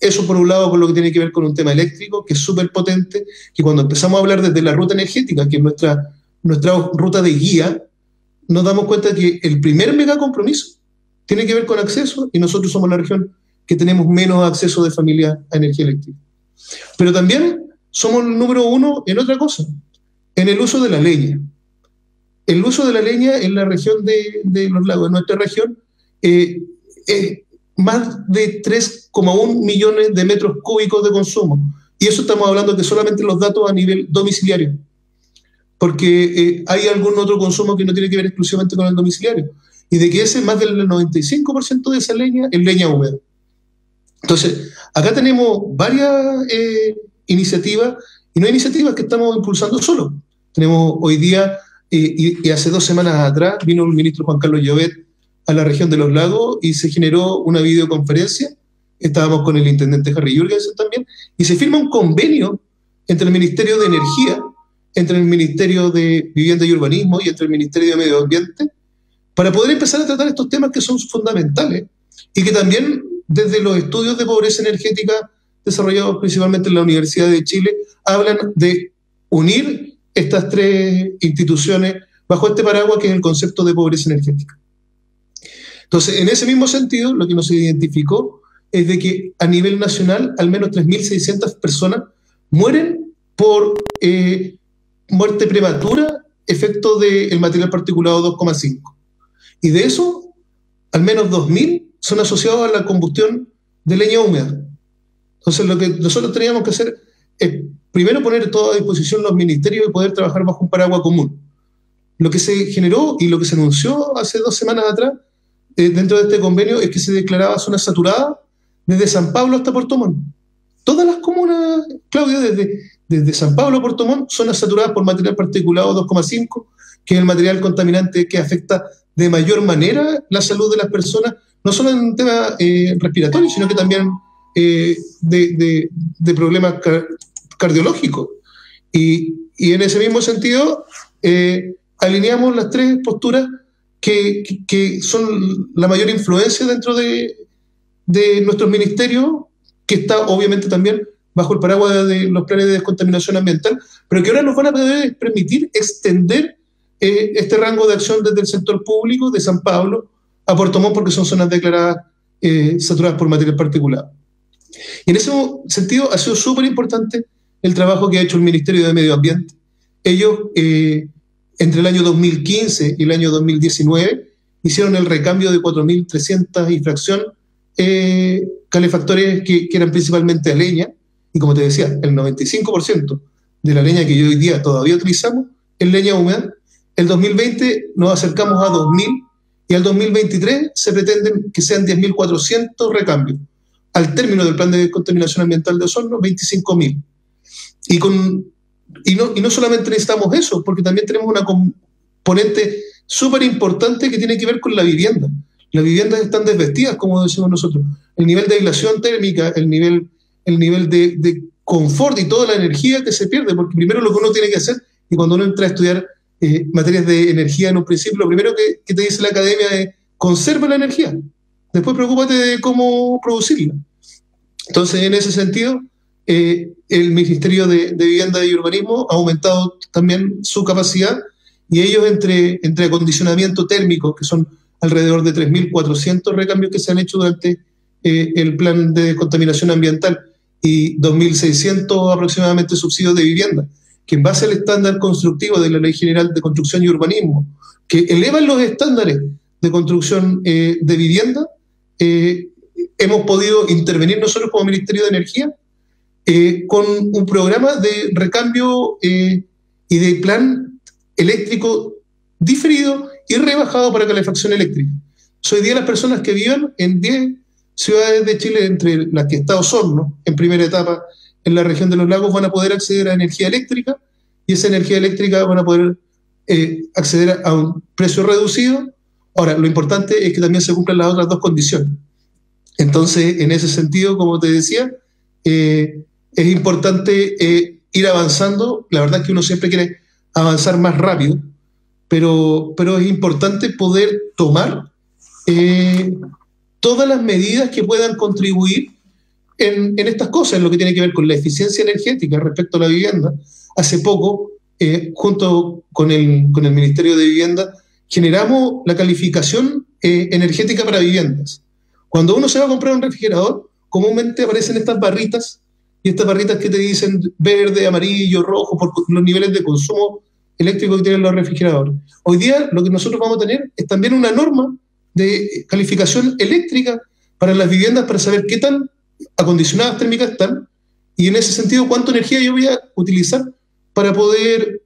Eso por un lado, con lo que tiene que ver con un tema eléctrico, que es súper potente, que cuando empezamos a hablar desde la ruta energética, que es nuestra ruta de guía, nos damos cuenta de que el primer mega compromiso tiene que ver con acceso, y nosotros somos la región que tenemos menos acceso de familias a energía eléctrica. Pero también somos el número 1 en otra cosa, en el uso de la leña. El uso de la leña en la región de los lagos, en nuestra región, más de 3,1 millones de metros cúbicos de consumo. Y eso estamos hablando que solamente los datos a nivel domiciliario, porque hay algún otro consumo que no tiene que ver exclusivamente con el domiciliario, y de que ese más del 95% de esa leña es leña húmeda. Entonces, acá tenemos varias iniciativas, y no iniciativas que estamos impulsando solo. Tenemos hoy día, y hace 2 semanas atrás, vino el ministro Juan Carlos Llobet a la región de los lagos y se generó una videoconferencia. Estábamos con el intendente Harry Jürgensen también, y se firma un convenio entre el Ministerio de Energía, entre el Ministerio de Vivienda y Urbanismo y entre el Ministerio de Medio Ambiente, para poder empezar a tratar estos temas que son fundamentales, y que también desde los estudios de pobreza energética desarrollados principalmente en la Universidad de Chile hablan de unir estas 3 instituciones bajo este paraguas que es el concepto de pobreza energética. Entonces, en ese mismo sentido, lo que nos identificó es de que a nivel nacional al menos 3.600 personas mueren por muerte prematura efecto del material particulado 2,5. Y de eso, al menos 2.000 son asociados a la combustión de leña húmeda. Entonces, lo que nosotros teníamos que hacer es primero poner todo a disposición los ministerios y poder trabajar bajo un paraguas común. Lo que se generó y lo que se anunció hace 2 semanas atrás dentro de este convenio es que se declaraba zona saturada desde San Pablo hasta Puerto Montt. Todas las comunas, Claudia, desde San Pablo a Puerto Montt, zonas saturadas por material particulado 2,5, que es el material contaminante que afecta de mayor manera la salud de las personas, no solo en un tema respiratorio, sino que también de problemas cardiológicos. Y en ese mismo sentido, alineamos las 3 posturas que son la mayor influencia dentro de nuestros ministerios, que está obviamente también bajo el paraguas de los planes de descontaminación ambiental, pero que ahora nos van a poder permitir extender este rango de acción desde el sector público de San Pablo a Puerto Montt, porque son zonas declaradas saturadas por material particulado. Y en ese sentido ha sido súper importante el trabajo que ha hecho el Ministerio de Medio Ambiente. Ellos, entre el año 2015 y el año 2019, hicieron el recambio de 4.300 y fracción calefactores que eran principalmente a leña, y como te decía, el 95% de la leña que hoy día todavía utilizamos en leña húmeda, el 2020 nos acercamos a 2.000 y al 2023 se pretenden que sean 10.400 recambios. Al término del plan de descontaminación ambiental de Osorno, 25.000. Y no solamente necesitamos eso, porque también tenemos una componente súper importante que tiene que ver con la vivienda. Las viviendas están desvestidas, como decimos nosotros. El nivel de aislación térmica, el nivel de confort y toda la energía que se pierde, porque primero lo que uno tiene que hacer, y cuando uno entra a estudiar materias de energía en un principio, lo primero que te dice la academia es conserva la energía, después preocúpate de cómo producirla. Entonces, en ese sentido, el Ministerio de Vivienda y Urbanismo ha aumentado también su capacidad, y ellos entre acondicionamiento térmico, que son alrededor de 3.400 recambios que se han hecho durante el plan de descontaminación ambiental, y 2.600 aproximadamente subsidios de vivienda, que en base al estándar constructivo de la Ley General de Construcción y Urbanismo, que elevan los estándares de construcción de vivienda, hemos podido intervenir nosotros como Ministerio de Energía con un programa de recambio y de plan eléctrico diferido y rebajado para calefacción eléctrica. Hoy día las personas que vivan en 10 ciudades de Chile, entre las que está Osorno, en primera etapa, en la región de los lagos, van a poder acceder a energía eléctrica, y esa energía eléctrica van a poder acceder a un precio reducido. Ahora, lo importante es que también se cumplan las otras dos condiciones. Entonces, en ese sentido, como te decía, es importante ir avanzando. La verdad es que uno siempre quiere avanzar más rápido, pero es importante poder tomar todas las medidas que puedan contribuir en estas cosas, en lo que tiene que ver con la eficiencia energética respecto a la vivienda. Hace poco, junto con el Ministerio de Vivienda, generamos la calificación energética para viviendas. Cuando uno se va a comprar un refrigerador, comúnmente aparecen estas barritas, y estas barritas que te dicen verde, amarillo, rojo, por los niveles de consumo eléctrico que tienen los refrigeradores. Hoy día lo que nosotros vamos a tener es también una norma de calificación eléctrica para las viviendas, para saber qué tan acondicionadas térmicas están, y en ese sentido cuánta energía yo voy a utilizar para poder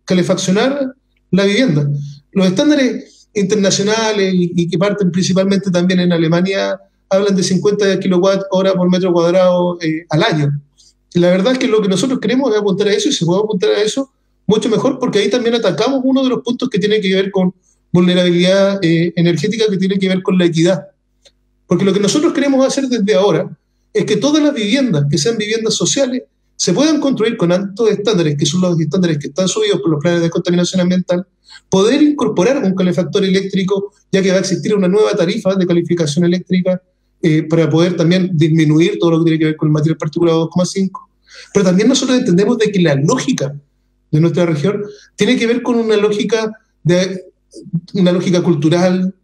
calefaccionar la vivienda. Los estándares internacionales y que parten principalmente también en Alemania hablan de 50 kWh por metro cuadrado al año. La verdad es que lo que nosotros queremos es apuntar a eso, y se puede apuntar a eso mucho mejor, porque ahí también atacamos uno de los puntos que tiene que ver con vulnerabilidad energética, que tiene que ver con la equidad. Porque lo que nosotros queremos hacer desde ahora es que todas las viviendas, que sean viviendas sociales, se puedan construir con altos estándares, que son los estándares que están subidos por los planes de descontaminación ambiental, poder incorporar un calefactor eléctrico, ya que va a existir una nueva tarifa de calificación eléctrica para poder también disminuir todo lo que tiene que ver con el material particulado 2,5. Pero también nosotros entendemos de que la lógica de nuestra región tiene que ver con una lógica cultural,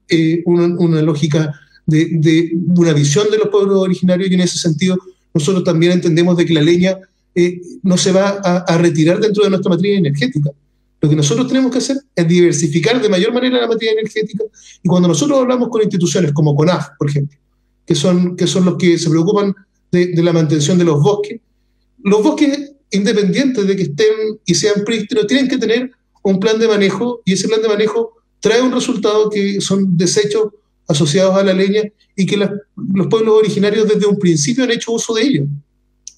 una lógica de una visión de los pueblos originarios, y en ese sentido nosotros también entendemos de que la leña no se va a retirar dentro de nuestra matriz energética. Lo que nosotros tenemos que hacer es diversificar de mayor manera la matriz energética, y cuando nosotros hablamos con instituciones como CONAF, por ejemplo, que son los que se preocupan de la mantención de los bosques independientes de que estén y sean prístinos, tienen que tener un plan de manejo, y ese plan de manejo trae un resultado que son desechos asociados a la leña, y que los pueblos originarios desde un principio han hecho uso de ellos,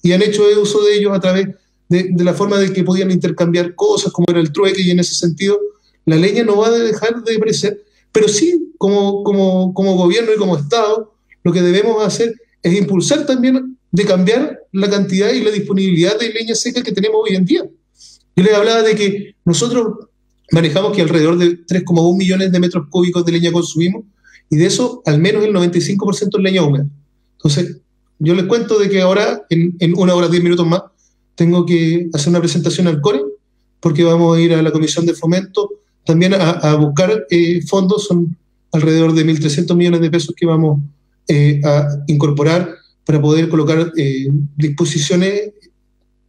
y han hecho uso de ellos a través de la forma de que podían intercambiar cosas, como era el trueque, y en ese sentido la leña no va a dejar de crecer, pero sí como gobierno y como Estado lo que debemos hacer es impulsar también de cambiar la cantidad y la disponibilidad de leña seca que tenemos hoy en día. Yo les hablaba de que nosotros manejamos que alrededor de 3,1 millones de metros cúbicos de leña consumimos, y de eso al menos el 95% es leña húmeda. Entonces, yo les cuento de que ahora, en 1 hora 10 minutos más, tengo que hacer una presentación al CORE, porque vamos a ir a la Comisión de Fomento también a buscar fondos. Son alrededor de 1.300 millones de pesos que vamos a incorporar para poder colocar disposiciones,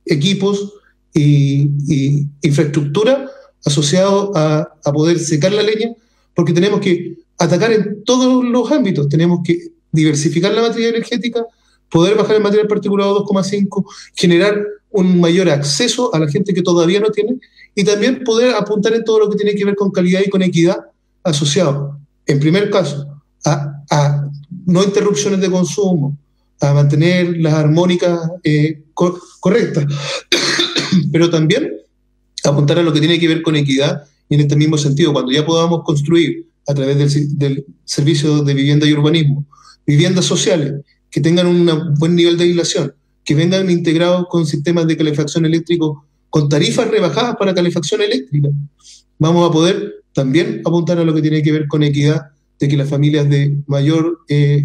equipos y infraestructura asociados a poder secar la leña, porque tenemos que atacar en todos los ámbitos. Tenemos que diversificar la matriz energética poder bajar el material particulado 2,5, generar un mayor acceso a la gente que todavía no tiene, y también poder apuntar en todo lo que tiene que ver con calidad y con equidad asociado, en primer caso, a no interrupciones de consumo, a mantener las armónicas correctas, pero también apuntar a lo que tiene que ver con equidad, y en este mismo sentido, cuando ya podamos construir a través del Servicio de Vivienda y Urbanismo viviendas sociales que tengan un buen nivel de aislación, que vengan integrados con sistemas de calefacción eléctrico, con tarifas rebajadas para calefacción eléctrica, vamos a poder también apuntar a lo que tiene que ver con equidad, de que las familias de mayor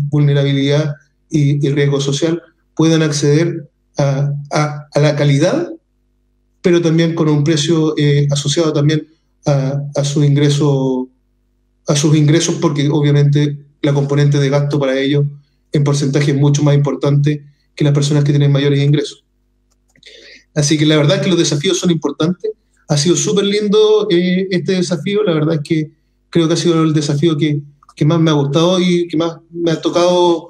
vulnerabilidad y riesgo social puedan acceder a la calidad, pero también con un precio asociado también a sus ingresos, porque obviamente la componente de gasto para ellos en porcentaje es mucho más importante que las personas que tienen mayores ingresos. Así que la verdad es que los desafíos son importantes. Ha sido súper lindo este desafío. La verdad es que creo que ha sido el desafío que más me ha gustado y que más me ha tocado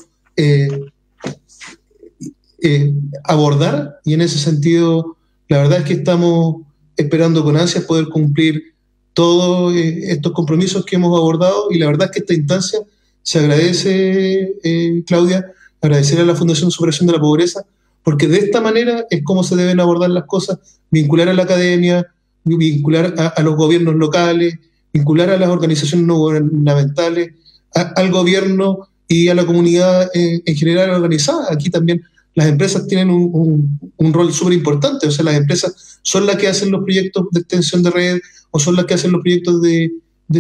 abordar. Y en ese sentido, la verdad es que estamos esperando con ansias poder cumplir todos estos compromisos que hemos abordado. Y la verdad es que esta instancia se agradece, Claudia, agradecer a la Fundación de Superación de la Pobreza, porque de esta manera es como se deben abordar las cosas, vincular a la academia, vincular a los gobiernos locales, vincular a las organizaciones no gubernamentales, al gobierno y a la comunidad en general organizada. Aquí también las empresas tienen un rol súper importante, o sea, las empresas son las que hacen los proyectos de extensión de red o son las que hacen los proyectos de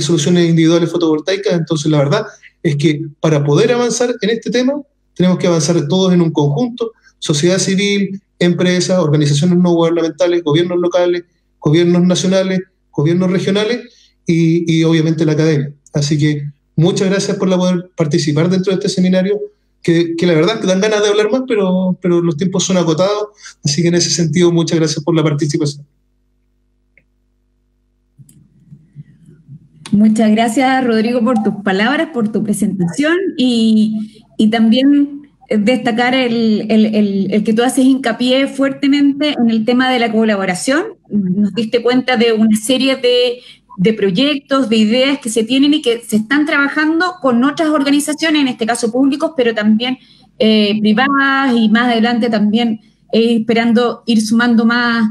soluciones individuales fotovoltaicas. Entonces, la verdad es que para poder avanzar en este tema, tenemos que avanzar todos en un conjunto: sociedad civil, empresas, organizaciones no gubernamentales, gobiernos locales, gobiernos nacionales, gobiernos regionales y obviamente la academia. Así que muchas gracias por poder participar dentro de este seminario, que la verdad que dan ganas de hablar más, pero los tiempos son acotados, así que en ese sentido muchas gracias por la participación. Muchas gracias, Rodrigo, por tus palabras, por tu presentación y también destacar el que tú haces hincapié fuertemente en el tema de la colaboración. Nos diste cuenta de una serie de proyectos, de ideas que se tienen y que se están trabajando con otras organizaciones, en este caso públicos, pero también privadas, y más adelante también esperando ir sumando más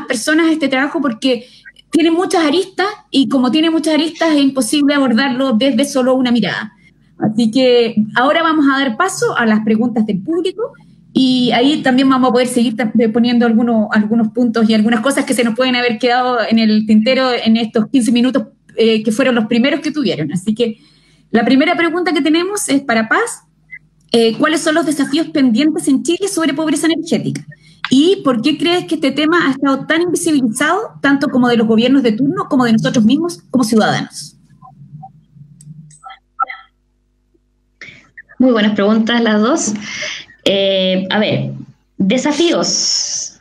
personas a este trabajo, porque tiene muchas aristas, y como tiene muchas aristas es imposible abordarlo desde solo una mirada. Así que ahora vamos a dar paso a las preguntas del público, y ahí también vamos a poder seguir poniendo algunos puntos y algunas cosas que se nos pueden haber quedado en el tintero en estos 15 minutos que fueron los primeros que tuvieron. Así que la primera pregunta que tenemos es para Paz. ¿Cuáles son los desafíos pendientes en Chile sobre pobreza energética? ¿Y por qué crees que este tema ha estado tan invisibilizado, tanto como de los gobiernos de turno como de nosotros mismos como ciudadanos? Muy buenas preguntas las dos. A ver, desafíos.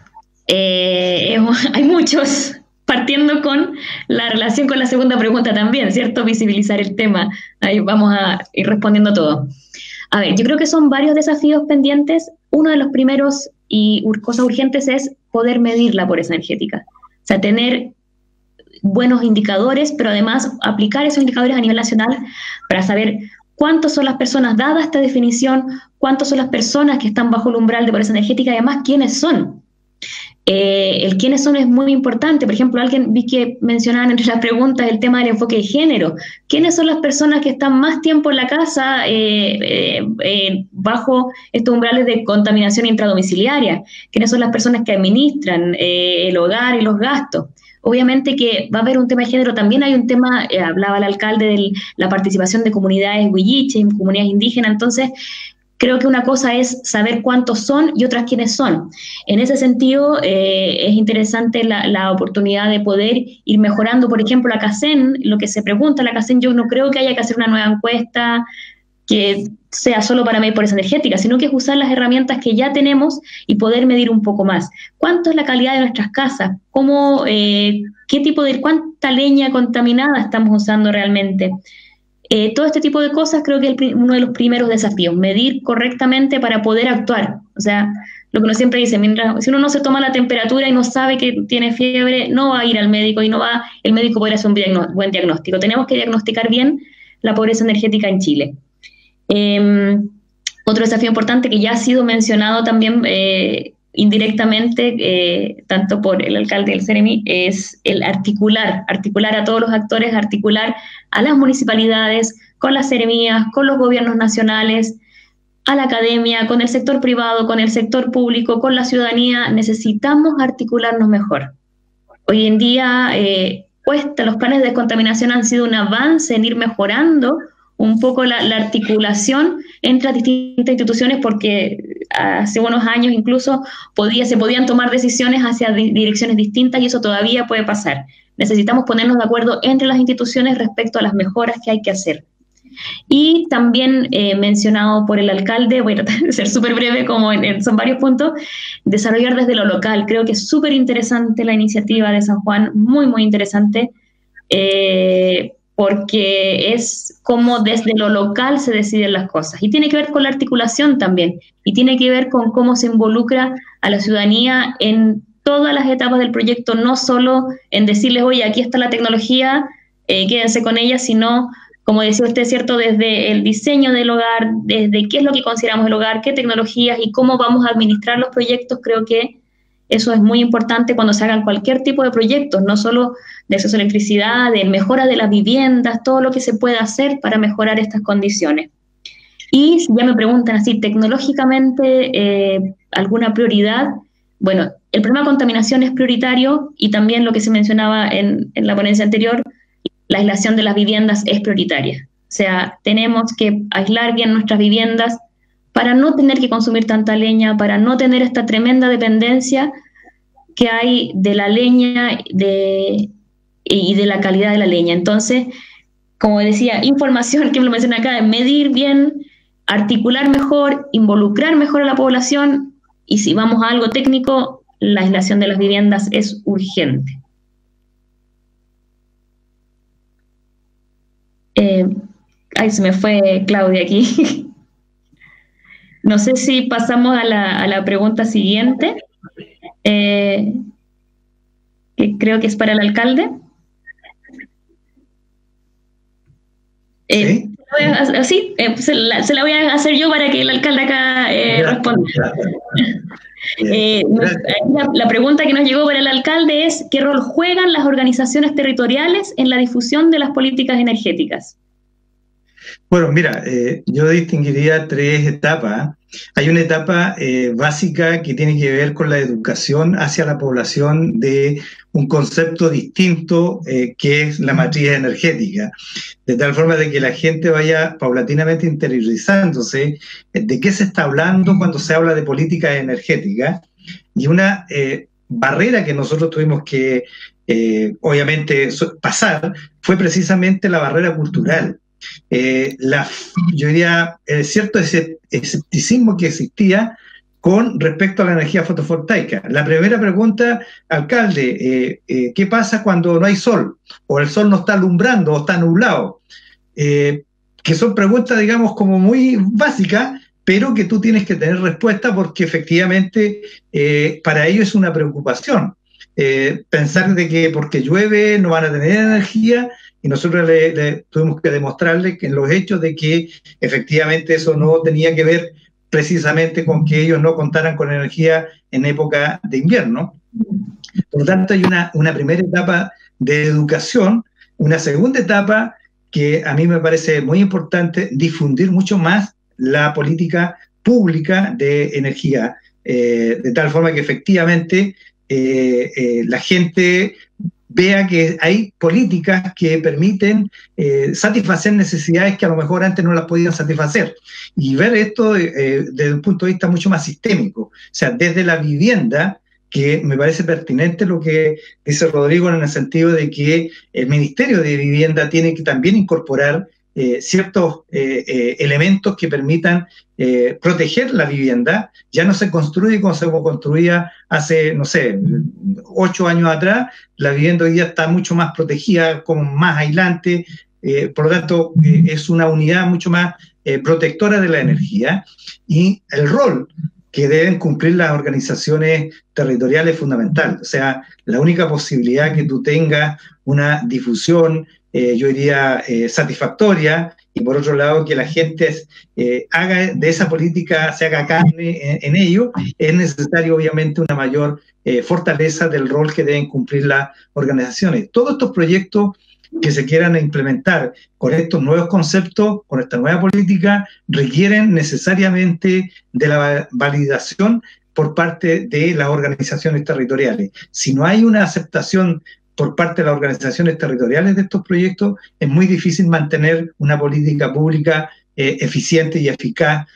Hay muchos, partiendo con la relación con la segunda pregunta también, ¿cierto? Visibilizar el tema. Ahí vamos a ir respondiendo todo. A ver, yo creo que son varios desafíos pendientes. Uno de los primeros y cosas urgentes es poder medir la pobreza energética. O sea, tener buenos indicadores, pero además aplicar esos indicadores a nivel nacional para saber cuántas son las personas, dada esta definición, cuántas son las personas que están bajo el umbral de pobreza energética, y además quiénes son. El quiénes son es muy importante. Por ejemplo, alguien vi que mencionaban entre las preguntas el tema del enfoque de género. ¿Quiénes son las personas que están más tiempo en la casa bajo estos umbrales de contaminación intradomiciliaria? ¿Quiénes son las personas que administran el hogar y los gastos? Obviamente que va a haber un tema de género. También hay un tema, hablaba el alcalde de la participación de comunidades huilliche, comunidades indígenas. Entonces, creo que una cosa es saber cuántos son y otras quiénes son. En ese sentido, es interesante la oportunidad de poder ir mejorando, por ejemplo, la CACEN. Lo que se pregunta la CACEN, yo no creo que haya que hacer una nueva encuesta que sea solo para medir pobreza energética, sino que es usar las herramientas que ya tenemos y poder medir un poco más. ¿Cuánto es la calidad de nuestras casas? ¿Cuánta leña contaminada estamos usando realmente? todo este tipo de cosas creo que es uno de los primeros desafíos, medir correctamente para poder actuar. O sea, lo que uno siempre dice, si uno no se toma la temperatura y no sabe que tiene fiebre, no va a ir al médico y el médico podrá hacer un buen diagnóstico. Tenemos que diagnosticar bien la pobreza energética en Chile. Otro desafío importante que ya ha sido mencionado también indirectamente, tanto por el alcalde del CEREMI, es el articular a todos los actores, articular a las municipalidades, con las seremías, con los gobiernos nacionales, a la academia, con el sector privado, con el sector público, con la ciudadanía. Necesitamos articularnos mejor. Hoy en día los planes de descontaminación han sido un avance en ir mejorando un poco la articulación entre las distintas instituciones, porque hace unos años incluso se podían tomar decisiones hacia direcciones distintas y eso todavía puede pasar. Necesitamos ponernos de acuerdo entre las instituciones respecto a las mejoras que hay que hacer. Y también mencionado por el alcalde, voy a tratar de ser súper breve, son varios puntos, desarrollar desde lo local. Creo que es súper interesante la iniciativa de San Juan, muy, muy interesante, porque es como desde lo local se deciden las cosas. Y tiene que ver con la articulación también, y tiene que ver con cómo se involucra a la ciudadanía en todas las etapas del proyecto, no solo en decirles, oye, aquí está la tecnología, quédense con ella, sino, como decía usted, ¿cierto?, desde el diseño del hogar, desde qué es lo que consideramos el hogar, qué tecnologías y cómo vamos a administrar los proyectos. Creo que eso es muy importante cuando se hagan cualquier tipo de proyectos, no solo de acceso a electricidad, de mejora de las viviendas, todo lo que se pueda hacer para mejorar estas condiciones. Y si ya me preguntan así, tecnológicamente, ¿alguna prioridad? Bueno, el problema de contaminación es prioritario, y también lo que se mencionaba en la ponencia anterior, la aislación de las viviendas es prioritaria. O sea, tenemos que aislar bien nuestras viviendas para no tener que consumir tanta leña, para no tener esta tremenda dependencia que hay de la leña y de la calidad de la leña. Entonces, como decía, información, que me lo mencioné acá, de medir bien, articular mejor, involucrar mejor a la población, y si vamos a algo técnico, la aislación de las viviendas es urgente. Ay, se me fue Claudia aquí. No sé si pasamos a la pregunta siguiente, que creo que es para el alcalde. ¿Sí? Se la voy a hacer yo para que el alcalde acá responda. La pregunta que nos llegó para el alcalde es: ¿qué rol juegan las organizaciones territoriales en la difusión de las políticas energéticas? Bueno, mira, yo distinguiría tres etapas. Hay una etapa básica que tiene que ver con la educación hacia la población de un concepto distinto que es la matriz energética, de tal forma de que la gente vaya paulatinamente interiorizándose de qué se está hablando cuando se habla de políticas energéticas. Y una barrera que nosotros tuvimos que, obviamente, pasar fue precisamente la barrera cultural. Yo diría, cierto escepticismo que existía con respecto a la energía fotovoltaica. La primera pregunta, alcalde, ¿qué pasa cuando no hay sol? O el sol no está alumbrando o está nublado. Que son preguntas, digamos, como muy básicas, pero que tú tienes que tener respuesta porque efectivamente para ellos es una preocupación. Pensar de que porque llueve no van a tener energía, y nosotros le tuvimos que demostrarle que en los hechos de que efectivamente eso no tenía que ver precisamente con que ellos no contaran con energía en época de invierno. Por lo tanto, hay una primera etapa de educación, una segunda etapa que a mí me parece muy importante, difundir mucho más la política pública de energía, de tal forma que efectivamente la gente vea que hay políticas que permiten satisfacer necesidades que a lo mejor antes no las podían satisfacer. Y ver esto desde un punto de vista mucho más sistémico, o sea, desde la vivienda, que me parece pertinente lo que dice Rodrigo en el sentido de que el Ministerio de Vivienda tiene que también incorporar ciertos elementos que permitan proteger la vivienda. Ya no se construye como se construía hace, no sé, 8 años atrás. La vivienda hoy día está mucho más protegida, como más aislante, por lo tanto, es una unidad mucho más protectora de la energía, y el rol que deben cumplir las organizaciones territoriales es fundamental. O sea, la única posibilidad que tú tengas una difusión, yo diría, satisfactoria, y por otro lado que la gente haga de esa política, se haga carne en ello, es necesario obviamente una mayor fortaleza del rol que deben cumplir las organizaciones. Todos estos proyectos que se quieran implementar con estos nuevos conceptos, con esta nueva política, requieren necesariamente de la validación por parte de las organizaciones territoriales. Si no hay una aceptación por parte de las organizaciones territoriales de estos proyectos, es muy difícil mantener una política pública eficiente y eficaz,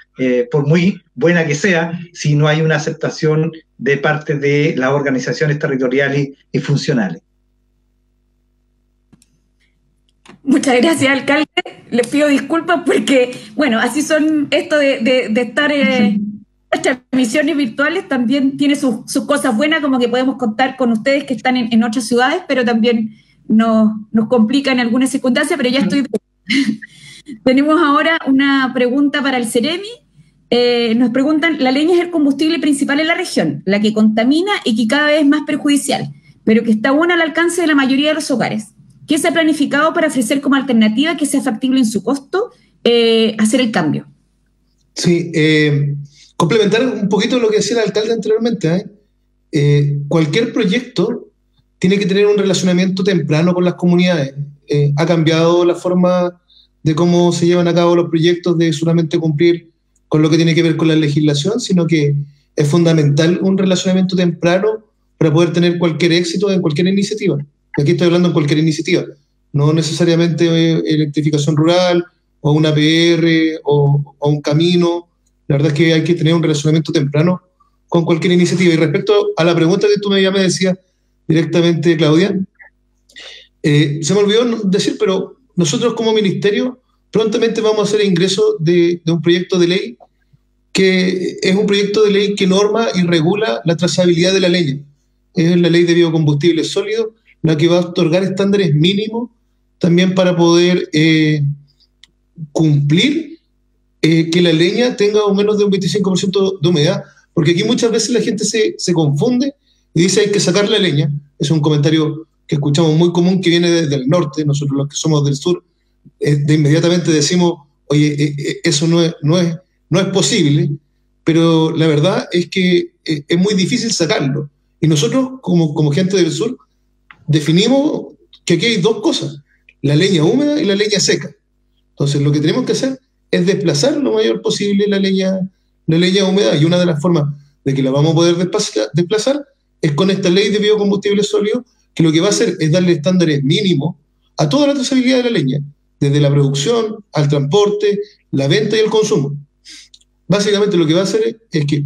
por muy buena que sea, si no hay una aceptación de parte de las organizaciones territoriales y funcionales. Muchas gracias, alcalde. Les pido disculpas porque, bueno, así son esto de estar en nuestras emisiones virtuales, también tiene sus cosas buenas, como que podemos contar con ustedes que están en otras ciudades, pero también nos complica en algunas circunstancias, pero ya estoy... Tenemos ahora una pregunta para el Ceremi. Nos preguntan, la leña es el combustible principal en la región, la que contamina y que cada vez es más perjudicial, pero que está aún al alcance de la mayoría de los hogares. ¿Qué se ha planificado para ofrecer como alternativa que sea factible en su costo hacer el cambio? Sí, complementar un poquito lo que decía el alcalde anteriormente. Cualquier proyecto tiene que tener un relacionamiento temprano con las comunidades. Ha cambiado la forma de cómo se llevan a cabo los proyectos, de solamente cumplir con lo que tiene que ver con la legislación, sino que es fundamental un relacionamiento temprano para poder tener cualquier éxito en cualquier iniciativa. Aquí estoy hablando en cualquier iniciativa, no necesariamente electrificación rural o una PR o un camino. La verdad es que hay que tener un relacionamiento temprano con cualquier iniciativa. Y respecto a la pregunta que tú me decías directamente, Claudia, se me olvidó decir, pero nosotros como ministerio prontamente vamos a hacer ingreso de un proyecto de ley que es un proyecto de ley que norma y regula la trazabilidad de la leña. Es la ley de biocombustibles sólidos, la que va a otorgar estándares mínimos también para poder cumplir que la leña tenga menos de un 25% de humedad, porque aquí muchas veces la gente se confunde y dice hay que sacar la leña. Es un comentario que escuchamos muy común que viene desde el norte. Nosotros los que somos del sur de inmediatamente decimos, oye, eso no es posible, pero la verdad es que es muy difícil sacarlo. Y nosotros como gente del sur definimos que aquí hay dos cosas, la leña húmeda y la leña seca. Entonces lo que tenemos que hacer es desplazar lo mayor posible la leña húmeda, y una de las formas de que la vamos a poder desplazar es con esta ley de biocombustibles sólidos, que lo que va a hacer es darle estándares mínimos a toda la trazabilidad de la leña, desde la producción al transporte, la venta y el consumo. Básicamente lo que va a hacer es que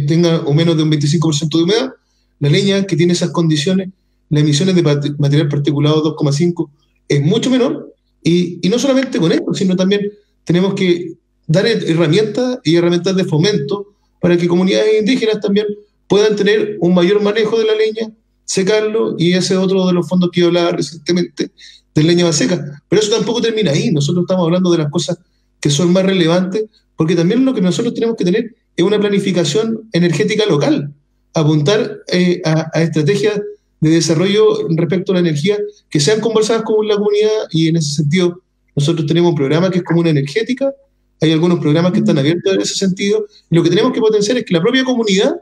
tenga o menos de un 25% de humedad la leña que tiene esas condiciones. Las emisiones de material particulado 2,5 es mucho menor, y no solamente con esto, sino también tenemos que dar herramientas de fomento para que comunidades indígenas también puedan tener un mayor manejo de la leña, secarlo, y ese es otro de los fondos que yo hablaba recientemente de leña más seca. Pero eso tampoco termina ahí. Nosotros estamos hablando de las cosas que son más relevantes, porque también lo que nosotros tenemos que tener es una planificación energética local, apuntar a estrategias de desarrollo respecto a la energía que sean conversadas con la comunidad, y en ese sentido nosotros tenemos un programa que es Comuna Energética. Hay algunos programas que están abiertos en ese sentido, y lo que tenemos que potenciar es que la propia comunidad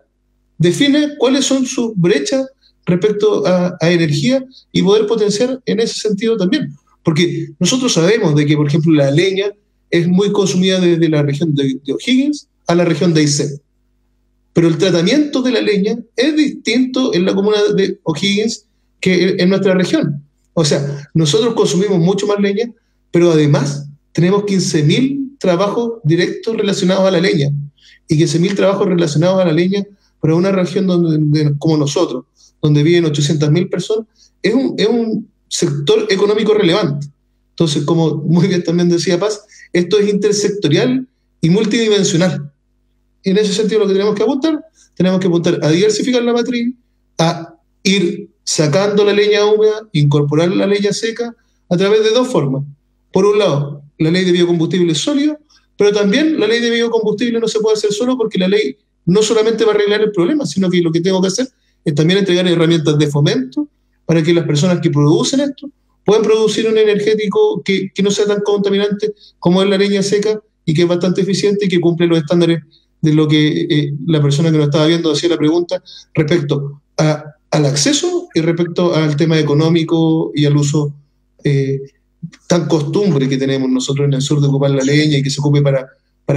define cuáles son sus brechas respecto a energía, y poder potenciar en ese sentido también. Porque nosotros sabemos de que, por ejemplo, la leña es muy consumida desde la región de O'Higgins a la región de Aysén. Pero el tratamiento de la leña es distinto en la comuna de O'Higgins que en nuestra región. O sea, nosotros consumimos mucho más leña, pero además tenemos 15.000 trabajos directos relacionados a la leña. Y 15.000 trabajos relacionados a la leña para una región como nosotros, donde viven 800.000 personas, es un sector económico relevante. Entonces, como muy bien también decía Paz, esto es intersectorial y multidimensional. Y en ese sentido lo que tenemos que apuntar a diversificar la matriz, a ir sacando la leña húmeda, incorporar la leña seca a través de dos formas. por un lado, la ley de biocombustibles sólidos, pero también la ley de biocombustibles no se puede hacer solo porque la ley no solamente va a arreglar el problema, sino que lo que tengo que hacer es también entregar herramientas de fomento para que las personas que producen esto puedan producir un energético que no sea tan contaminante como es la leña seca y que es bastante eficiente y que cumple los estándares de lo que la persona que nos estaba viendo hacía la pregunta respecto al acceso y respecto al tema económico y al uso tan costumbre que tenemos nosotros en el sur de ocupar la leña y que se ocupe para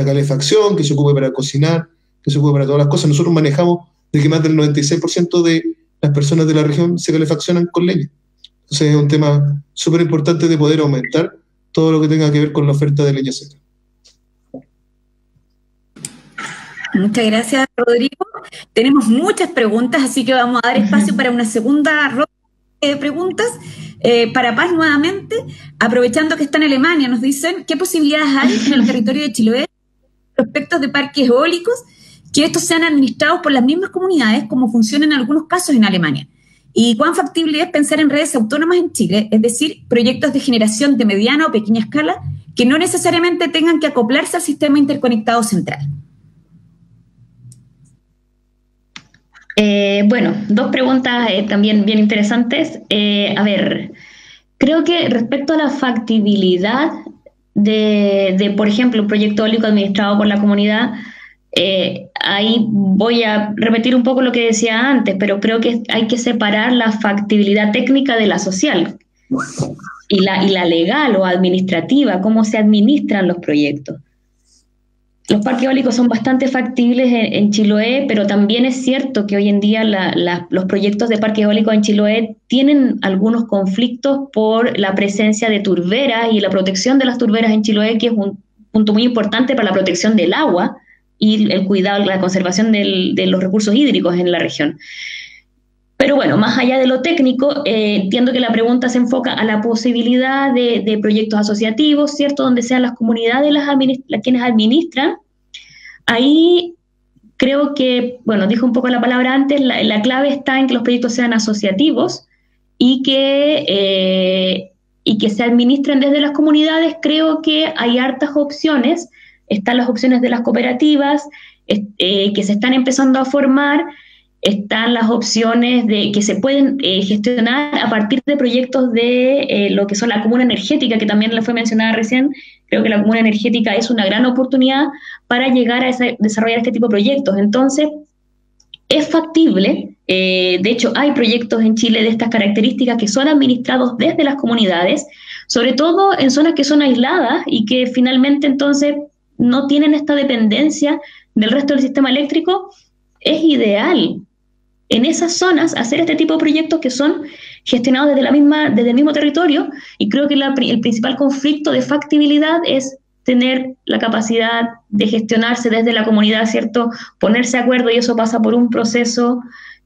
calefacción, que se ocupe para cocinar, que se ocupe para todas las cosas. Nosotros manejamos de que más del 96% de las personas de la región se calefaccionan con leña. Entonces es un tema súper importante de poder aumentar todo lo que tenga que ver con la oferta de leña seca. Muchas gracias, Rodrigo. Tenemos muchas preguntas, así que vamos a dar espacio para una segunda ronda de preguntas. Para Paz, nuevamente, aprovechando que está en Alemania, nos dicen qué posibilidades hay en el territorio de Chiloé respecto de parques eólicos, que estos sean administrados por las mismas comunidades, como funciona en algunos casos en Alemania. ¿Y cuán factible es pensar en redes autónomas en Chile? Es decir, proyectos de generación de mediana o pequeña escala que no necesariamente tengan que acoplarse al sistema interconectado central. Bueno, dos preguntas también bien interesantes. A ver, creo que respecto a la factibilidad de, por ejemplo, un proyecto eólico administrado por la comunidad, ahí voy a repetir un poco lo que decía antes, pero creo que hay que separar la factibilidad técnica de la social y la legal o administrativa, cómo se administran los proyectos. Los parques eólicos son bastante factibles en Chiloé, pero también es cierto que hoy en día los proyectos de parques eólicos en Chiloé tienen algunos conflictos por la presencia de turberas y la protección de las turberas en Chiloé, que es un punto muy importante para la protección del agua y el cuidado, la conservación de los recursos hídricos en la región. Pero bueno, más allá de lo técnico, entiendo que la pregunta se enfoca a la posibilidad de proyectos asociativos, ¿cierto?, donde sean las comunidades quienes administran. Ahí creo que, bueno, dijo un poco la palabra antes, la clave está en que los proyectos sean asociativos y que se administren desde las comunidades. Creo que hay hartas opciones. Están las opciones de las cooperativas que se están empezando a formar. Están las opciones que se pueden gestionar a partir de proyectos de lo que son la comuna energética, que también le fue mencionada recién. Creo que la comuna energética es una gran oportunidad para llegar a desarrollar este tipo de proyectos. Entonces, es factible. De hecho, hay proyectos en Chile de estas características que son administrados desde las comunidades, sobre todo en zonas que son aisladas y que finalmente entonces no tienen esta dependencia del resto del sistema eléctrico. Es ideal en esas zonas hacer este tipo de proyectos que son gestionados desde el mismo territorio, y creo que el principal conflicto de factibilidad es tener la capacidad de gestionarse desde la comunidad, ¿cierto? Ponerse de acuerdo, y eso pasa por un proceso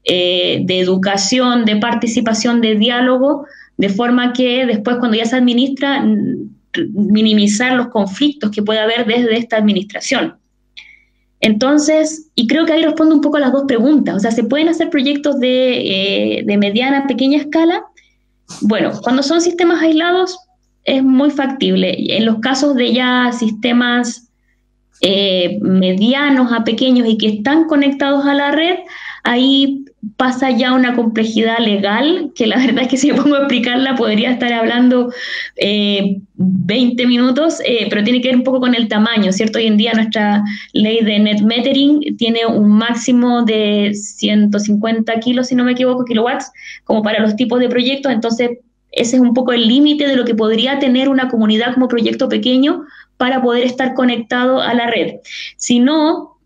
de educación, de participación, de diálogo, de forma que después, cuando ya se administra, minimizar los conflictos que puede haber desde esta administración. Entonces, y creo que ahí respondo un poco a las dos preguntas. O sea, ¿se pueden hacer proyectos de mediana, pequeña escala? Bueno, cuando son sistemas aislados es muy factible. En los casos de ya sistemas medianos a pequeños y que están conectados a la red, ahí pasa ya una complejidad legal, que la verdad es que si me pongo a explicarla podría estar hablando 20 minutos, pero tiene que ver un poco con el tamaño, ¿cierto? Hoy en día nuestra ley de net metering tiene un máximo de 150 kilos, si no me equivoco, kilowatts, como para los tipos de proyectos. Entonces ese es un poco el límite de lo que podría tener una comunidad como proyecto pequeño para poder estar conectado a la red. Si no,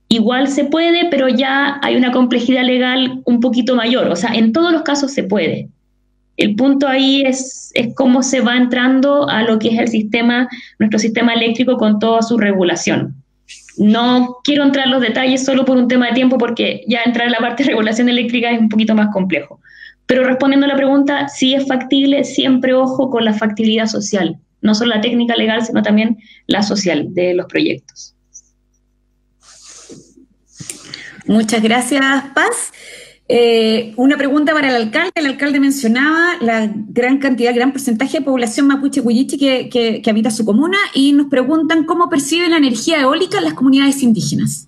igual se puede, pero ya hay una complejidad legal un poquito mayor. O sea, en todos los casos se puede. El punto ahí es cómo se va entrando a lo que es el sistema, nuestro sistema eléctrico con toda su regulación. No quiero entrar en los detalles solo por un tema de tiempo, porque ya entrar en la parte de regulación eléctrica es un poquito más complejo. Pero respondiendo a la pregunta, sí es factible, siempre ojo con la factibilidad social. No solo la técnica legal, sino también la social de los proyectos. Muchas gracias, Paz. Una pregunta para el alcalde. El alcalde mencionaba la gran cantidad, gran porcentaje de población mapuche huilliche que habita su comuna, y nos preguntan cómo perciben la energía eólica en las comunidades indígenas.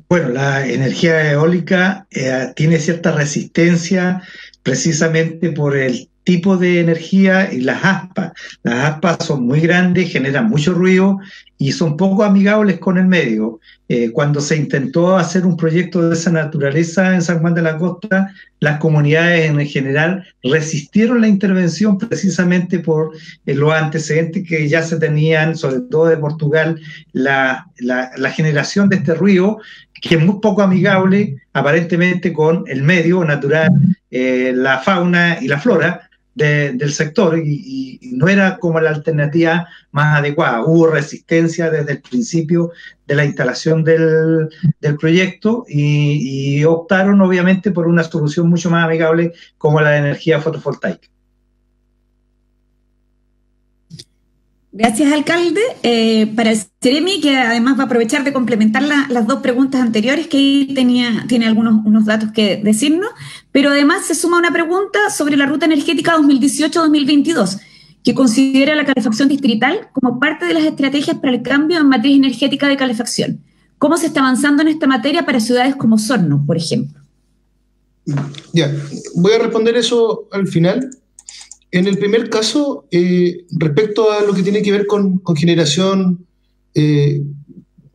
Bueno, la energía eólica tiene cierta resistencia precisamente por el tipo de energía y las aspas. Las aspas son muy grandes, generan mucho ruido y son poco amigables con el medio. Cuando se intentó hacer un proyecto de esa naturaleza en San Juan de la Costa, las comunidades en general resistieron la intervención precisamente por los antecedentes que ya se tenían, sobre todo de Portugal, la generación de este ruido, que es muy poco amigable aparentemente con el medio natural, la fauna y la flora del sector, y no era como la alternativa más adecuada. Hubo resistencia desde el principio de la instalación del proyecto y optaron obviamente por una solución mucho más amigable como la de energía fotovoltaica. Gracias, alcalde. Para el Ceremi, que además va a aprovechar de complementar las dos preguntas anteriores, que ahí tiene unos datos que decirnos, pero además se suma una pregunta sobre la Ruta Energética 2018-2022, que considera la calefacción distrital como parte de las estrategias para el cambio en matriz energética de calefacción. ¿Cómo se está avanzando en esta materia para ciudades como Osorno, por ejemplo? Ya, voy a responder eso al final. En el primer caso, respecto a lo que tiene que ver con generación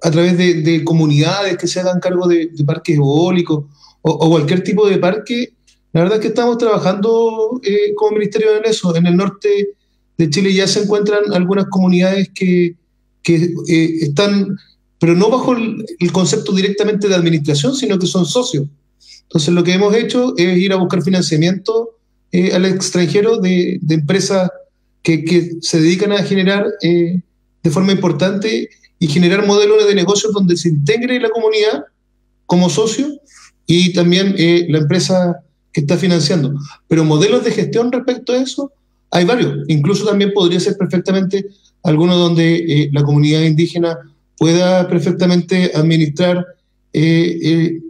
a través de comunidades que se hagan cargo de parques eólicos o cualquier tipo de parque, la verdad es que estamos trabajando como ministerio en eso. En el norte de Chile ya se encuentran algunas comunidades que están, pero no bajo el concepto directamente de administración, sino que son socios. Entonces lo que hemos hecho es ir a buscar financiamiento al extranjero de empresas que se dedican a generar de forma importante y generar modelos de negocios donde se integre la comunidad como socio y también la empresa que está financiando. Pero modelos de gestión respecto a eso hay varios. Incluso también podría ser perfectamente alguno donde la comunidad indígena pueda perfectamente administrar el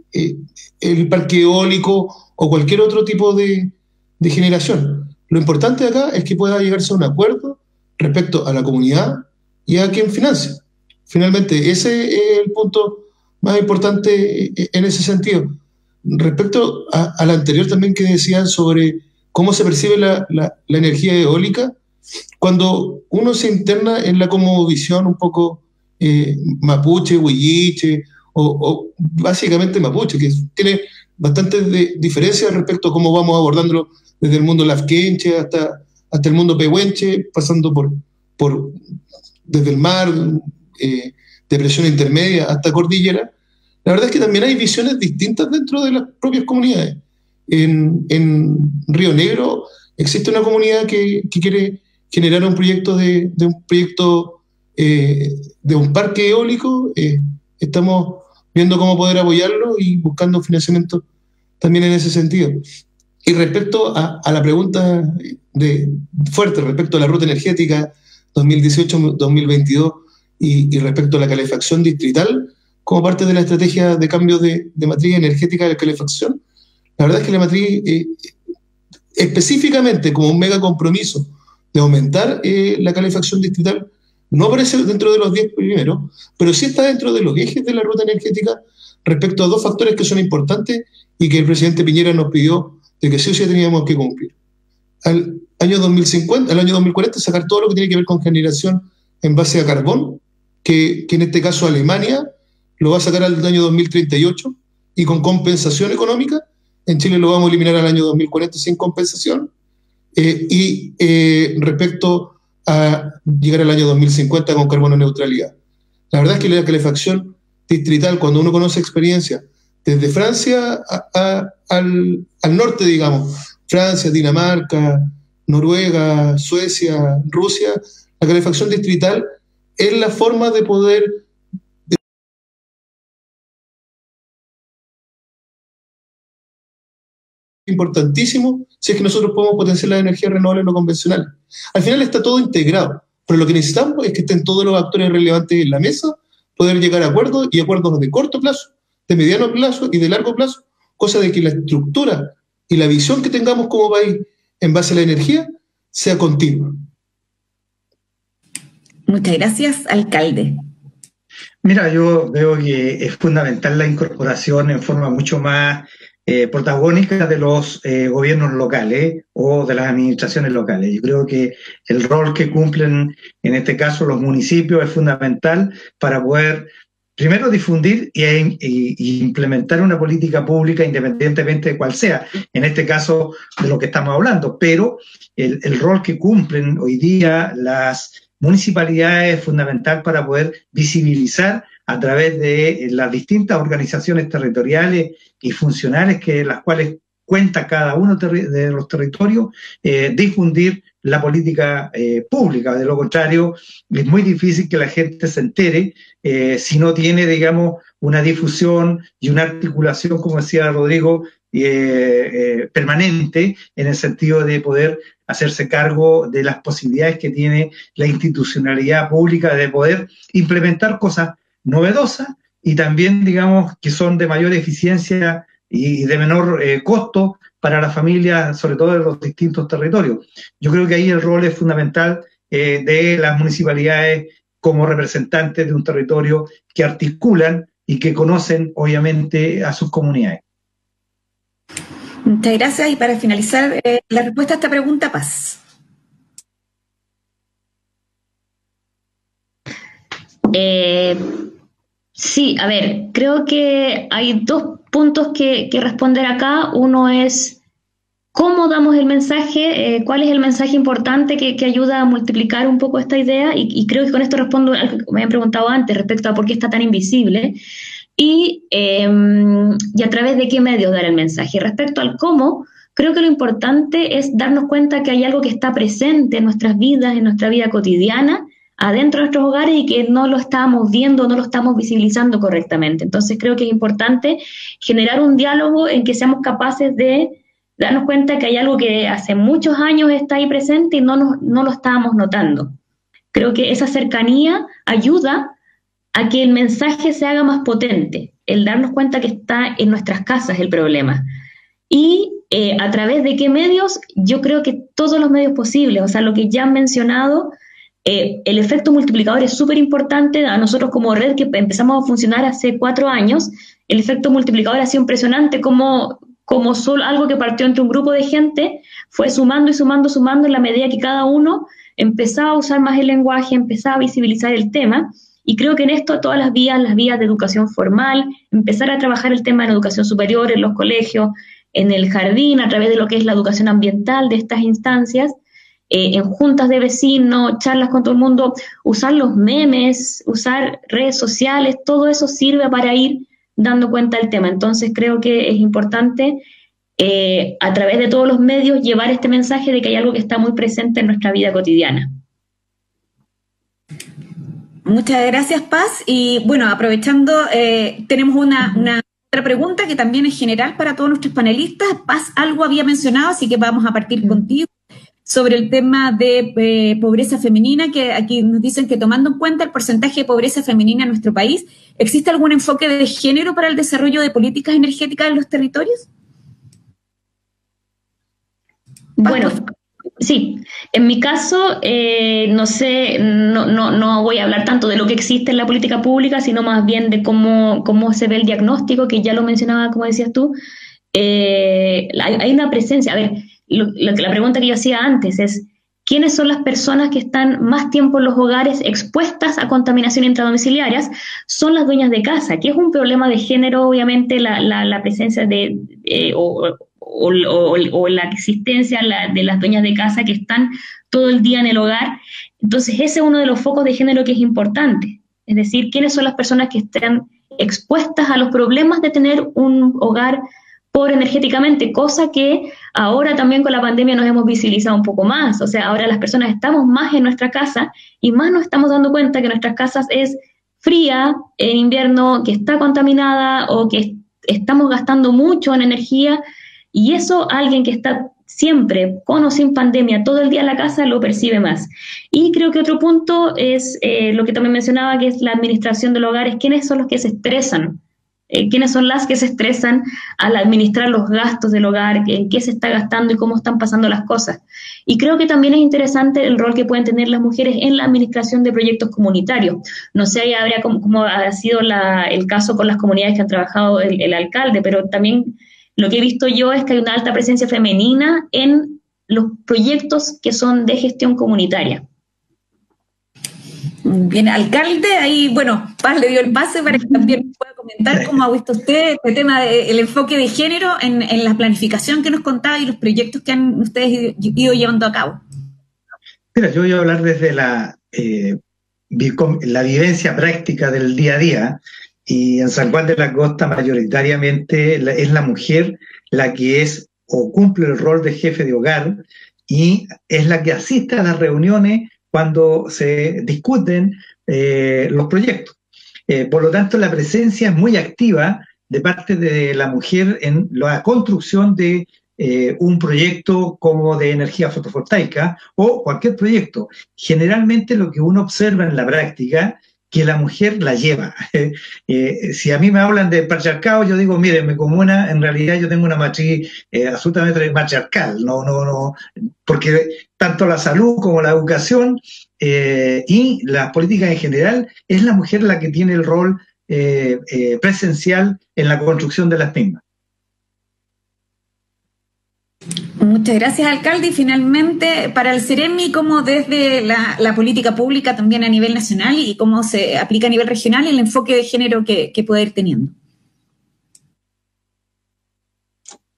parque eólico o cualquier otro tipo de generación. Lo importante acá es que pueda llegarse a un acuerdo respecto a la comunidad y a quien financia. Finalmente, ese es el punto más importante en ese sentido. Respecto a la anterior también que decían sobre cómo se percibe la energía eólica, cuando uno se interna en la cosmovisión un poco mapuche, huilliche, o básicamente mapuche, que tiene bastantes diferencias respecto a cómo vamos abordándolo desde el mundo lafkenche hasta el mundo pehuenche, pasando desde el mar, depresión intermedia hasta cordillera. La verdad es que también hay visiones distintas dentro de las propias comunidades. En Río Negro existe una comunidad que quiere generar un proyecto de un parque eólico. Estamos viendo cómo poder apoyarlo y buscando financiamiento también en ese sentido. Y respecto a la pregunta fuerte respecto a la ruta energética 2018-2022 y respecto a la calefacción distrital como parte de la estrategia de cambio de matriz energética de calefacción, la verdad es que la matriz específicamente como un mega compromiso de aumentar la calefacción distrital no aparece dentro de los 10 primeros, pero sí está dentro de los ejes de la ruta energética respecto a dos factores que son importantes y que el presidente Piñera nos pidió de que sí o sí teníamos que cumplir. Al año 2040, sacar todo lo que tiene que ver con generación en base a carbón, que en este caso Alemania lo va a sacar al año 2038 y con compensación económica. En Chile lo vamos a eliminar al año 2040 sin compensación. Respecto a llegar al año 2050 con carbono neutralidad. La verdad es que la calefacción distrital, cuando uno conoce experiencia desde Francia al norte, digamos, Francia, Dinamarca, Noruega, Suecia, Rusia, la calefacción distrital es la forma de poder importantísimo si es que nosotros podemos potenciar las energías renovables no convencionales. Al final está todo integrado, pero lo que necesitamos es que estén todos los actores relevantes en la mesa, poder llegar a acuerdos y acuerdos de corto plazo, de mediano plazo y de largo plazo, cosa de que la estructura y la visión que tengamos como país en base a la energía sea continua. Muchas gracias, alcalde. Mira, yo veo que es fundamental la incorporación en forma mucho más protagónica de los gobiernos locales o de las administraciones locales. Yo creo que el rol que cumplen en este caso los municipios es fundamental para poder primero difundir y implementar una política pública independientemente de cuál sea, en este caso de lo que estamos hablando, pero el rol que cumplen hoy día las municipalidades es fundamental para poder visibilizar a través de las distintas organizaciones territoriales y funcionales que las cuales cuenta cada uno de los territorios, difundir la política pública. De lo contrario, es muy difícil que la gente se entere si no tiene, digamos, una difusión y una articulación, como decía Rodrigo, permanente, en el sentido de poder hacerse cargo de las posibilidades que tiene la institucionalidad pública de poder implementar cosas novedosas y también, digamos, que son de mayor eficiencia y de menor costo para las familias, sobre todo de los distintos territorios. Yo creo que ahí el rol es fundamental de las municipalidades como representantes de un territorio que articulan y que conocen, obviamente, a sus comunidades. Muchas gracias. Y para finalizar la respuesta a esta pregunta, Paz. Sí, a ver, creo que hay dos puntos que responder acá. Uno es cómo damos el mensaje, cuál es el mensaje importante que ayuda a multiplicar un poco esta idea, y creo que con esto respondo a lo que me habían preguntado antes respecto a por qué está tan invisible, y a través de qué medios dar el mensaje. Respecto al cómo, creo que lo importante es darnos cuenta que hay algo que está presente en nuestras vidas, en nuestra vida cotidiana, adentro de nuestros hogares, y que no lo estamos viendo, no lo estamos visibilizando correctamente. Entonces creo que es importante generar un diálogo en que seamos capaces de darnos cuenta que hay algo que hace muchos años está ahí presente y no lo estábamos notando. Creo que esa cercanía ayuda a que el mensaje se haga más potente, el darnos cuenta que está en nuestras casas el problema. Y a través de qué medios, yo creo que todos los medios posibles, o sea, lo que ya han mencionado. El efecto multiplicador es súper importante. A nosotros como red, que empezamos a funcionar hace 4 años, el efecto multiplicador ha sido impresionante, como solo algo que partió entre un grupo de gente fue sumando y sumando en la medida que cada uno empezaba a usar más el lenguaje, empezaba a visibilizar el tema. Y creo que en esto todas las vías de educación formal, empezar a trabajar el tema de la educación superior en los colegios, en el jardín, a través de lo que es la educación ambiental de estas instancias, en juntas de vecinos, charlas con todo el mundo, usar los memes, usar redes sociales, todo eso sirve para ir dando cuenta del tema. Entonces creo que es importante a través de todos los medios llevar este mensaje de que hay algo que está muy presente en nuestra vida cotidiana. Muchas gracias, Paz. Y bueno, aprovechando, tenemos una otra pregunta que también es general para todos nuestros panelistas. Paz algo había mencionado, así que vamos a partir contigo, sobre el tema de pobreza femenina, que aquí nos dicen que tomando en cuenta el porcentaje de pobreza femenina en nuestro país, ¿existe algún enfoque de género para el desarrollo de políticas energéticas en los territorios? Bueno, sí, en mi caso, no sé, no voy a hablar tanto de lo que existe en la política pública, sino más bien de cómo se ve el diagnóstico, que ya lo mencionaba, como decías tú. Hay una presencia, a ver, la pregunta que yo hacía antes es, ¿quiénes son las personas que están más tiempo en los hogares expuestas a contaminación intradomiciliarias? Son las dueñas de casa, que es un problema de género, obviamente, la presencia o la existencia de las dueñas de casa que están todo el día en el hogar. Entonces, ese es uno de los focos de género que es importante. Es decir, ¿quiénes son las personas que están expuestas a los problemas de tener un hogar pobre energéticamente? Cosa que ahora también con la pandemia nos hemos visibilizado un poco más. O sea, ahora las personas estamos más en nuestra casa y más nos estamos dando cuenta que nuestras casas es fría en invierno, que está contaminada o que estamos gastando mucho en energía, y eso alguien que está siempre, con o sin pandemia, todo el día en la casa, lo percibe más. Y creo que otro punto es lo que también mencionaba, que es la administración del hogar, es quiénes son los que se estresan quiénes son las que se estresan al administrar los gastos del hogar, en qué se está gastando y cómo están pasando las cosas. Y creo que también es interesante el rol que pueden tener las mujeres en la administración de proyectos comunitarios. No sé, habría cómo ha sido el caso con las comunidades que han trabajado el alcalde, pero también lo que he visto yo es que hay una alta presencia femenina en los proyectos que son de gestión comunitaria. Bien, alcalde, ahí, bueno, Paz le dio el pase para que también pueda comentar cómo ha visto usted este tema del enfoque de género en la planificación que nos contaba y los proyectos que han ustedes ido llevando a cabo. Mira, yo voy a hablar desde la vivencia práctica del día a día, y en San Juan de la Costa mayoritariamente es la mujer la que es o cumple el rol de jefe de hogar y es la que asiste a las reuniones cuando se discuten los proyectos. Por lo tanto, la presencia es muy activa de parte de la mujer en la construcción de un proyecto como de energía fotovoltaica o cualquier proyecto. Generalmente lo que uno observa en la práctica que la mujer la lleva. Si a mí me hablan de patriarcado, yo digo, mire, mi comuna, en realidad yo tengo una matriz absolutamente matriarcal, no, porque tanto la salud como la educación y las políticas en general, es la mujer la que tiene el rol presencial en la construcción de las mismas. Muchas gracias, alcalde. Y finalmente, para el Ceremi, ¿cómo desde la política pública también a nivel nacional y cómo se aplica a nivel regional el enfoque de género que puede ir teniendo?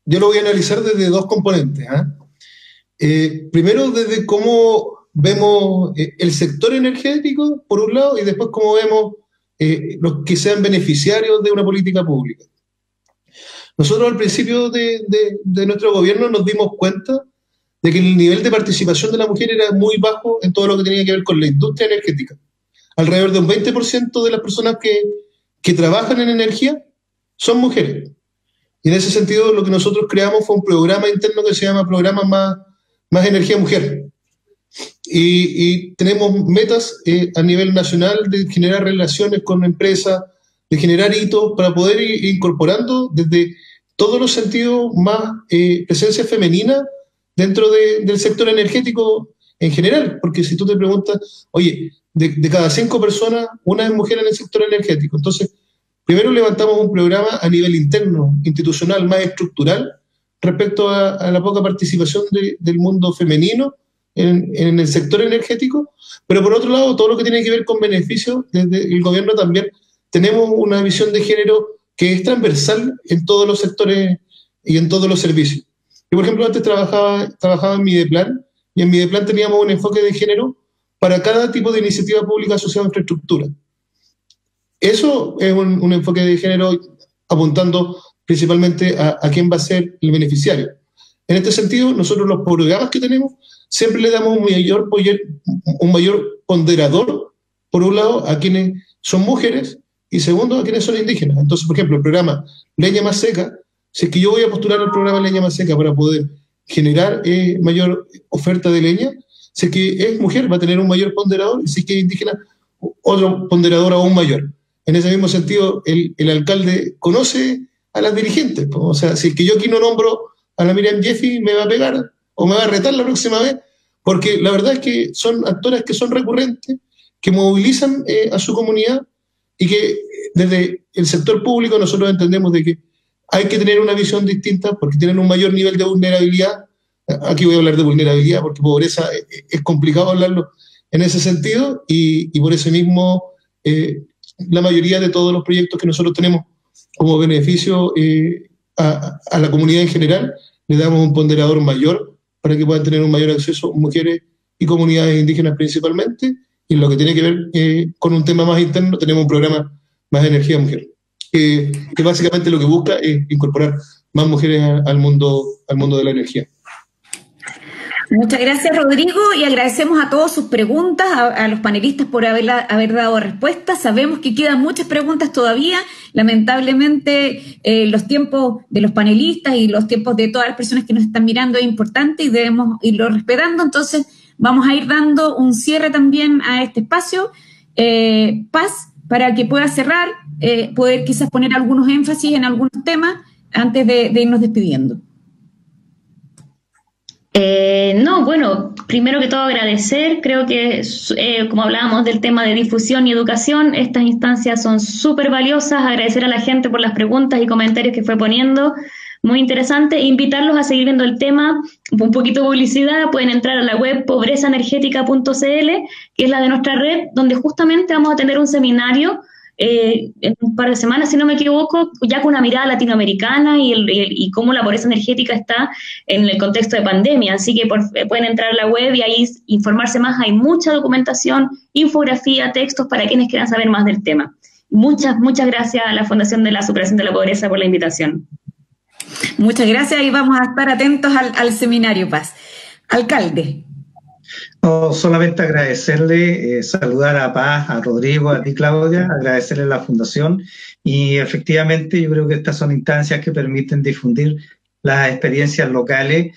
Yo lo voy a analizar desde dos componentes. Primero, desde cómo vemos el sector energético, por un lado, y después cómo vemos los que sean beneficiarios de una política pública. Nosotros al principio de nuestro gobierno nos dimos cuenta de que el nivel de participación de la mujer era muy bajo en todo lo que tenía que ver con la industria energética. Alrededor de un 20% de las personas que trabajan en energía son mujeres. Y en ese sentido lo que nosotros creamos fue un programa interno que se llama Programa Más Energía Mujer. Y tenemos metas a nivel nacional de generar relaciones con empresas, de generar hitos para poder ir incorporando desde todos los sentidos más presencia femenina dentro del sector energético en general, porque si tú te preguntas, oye, de cada 5 personas, una es mujer en el sector energético. Entonces, primero levantamos un programa a nivel interno, institucional, más estructural, respecto a la poca participación del mundo femenino en el sector energético, pero por otro lado, todo lo que tiene que ver con beneficios, desde el gobierno también tenemos una visión de género que es transversal en todos los sectores y en todos los servicios. Yo, por ejemplo, antes trabajaba en Mideplan, y en Mideplan teníamos un enfoque de género para cada tipo de iniciativa pública asociada a infraestructura. Eso es un enfoque de género apuntando principalmente a quién va a ser el beneficiario. En este sentido, nosotros los programas que tenemos siempre le damos un mayor ponderador, por un lado, a quienes son mujeres, y segundo, a quienes son indígenas. Entonces, por ejemplo, el programa Leña Más Seca, si es que yo voy a postular al programa Leña Más Seca para poder generar mayor oferta de leña, si es que es mujer va a tener un mayor ponderador, y si es que es indígena, otro ponderador aún mayor. En ese mismo sentido, el alcalde conoce a las dirigentes. O sea, si es que yo aquí no nombro a la Miriam Jeffy, me va a pegar o me va a retar la próxima vez, porque la verdad es que son actoras que son recurrentes, que movilizan a su comunidad, y que desde el sector público nosotros entendemos de que hay que tener una visión distinta porque tienen un mayor nivel de vulnerabilidad. Aquí voy a hablar de vulnerabilidad porque pobreza es complicado hablarlo en ese sentido, y por eso mismo la mayoría de todos los proyectos que nosotros tenemos como beneficio a la comunidad en general, le damos un ponderador mayor para que puedan tener un mayor acceso mujeres y comunidades indígenas principalmente. Y lo que tiene que ver con un tema más interno, tenemos un programa Más Energía Mujer, que básicamente lo que busca es incorporar más mujeres al mundo de la energía. Muchas gracias, Rodrigo, y agradecemos a todos sus preguntas, a los panelistas por haber dado respuestas. Sabemos que quedan muchas preguntas todavía. Lamentablemente, los tiempos de los panelistas y los tiempos de todas las personas que nos están mirando es importante y debemos irlo respetando. Entonces, vamos a ir dando un cierre también a este espacio. Paz, para que pueda cerrar poder quizás poner algunos énfasis en algunos temas antes de irnos despidiendo. No, bueno, primero que todo agradecer, creo que como hablábamos del tema de difusión y educación, estas instancias son súper valiosas, agradecer a la gente por las preguntas y comentarios que fue poniendo, muy interesante, invitarlos a seguir viendo el tema, un poquito de publicidad, pueden entrar a la web pobrezaenergética.cl, que es la de nuestra red, donde justamente vamos a tener un seminario en un par de semanas, si no me equivoco, ya con una mirada latinoamericana y cómo la pobreza energética está en el contexto de pandemia. Así que pueden entrar a la web y ahí informarse más. Hay mucha documentación, infografía, textos para quienes quieran saber más del tema. Muchas gracias a la Fundación de la Superación de la Pobreza por la invitación. Muchas gracias y vamos a estar atentos al seminario Paz. Alcalde. No, solamente agradecerle, saludar a Paz, a Rodrigo, a ti Claudia, agradecerle a la Fundación y efectivamente yo creo que estas son instancias que permiten difundir las experiencias locales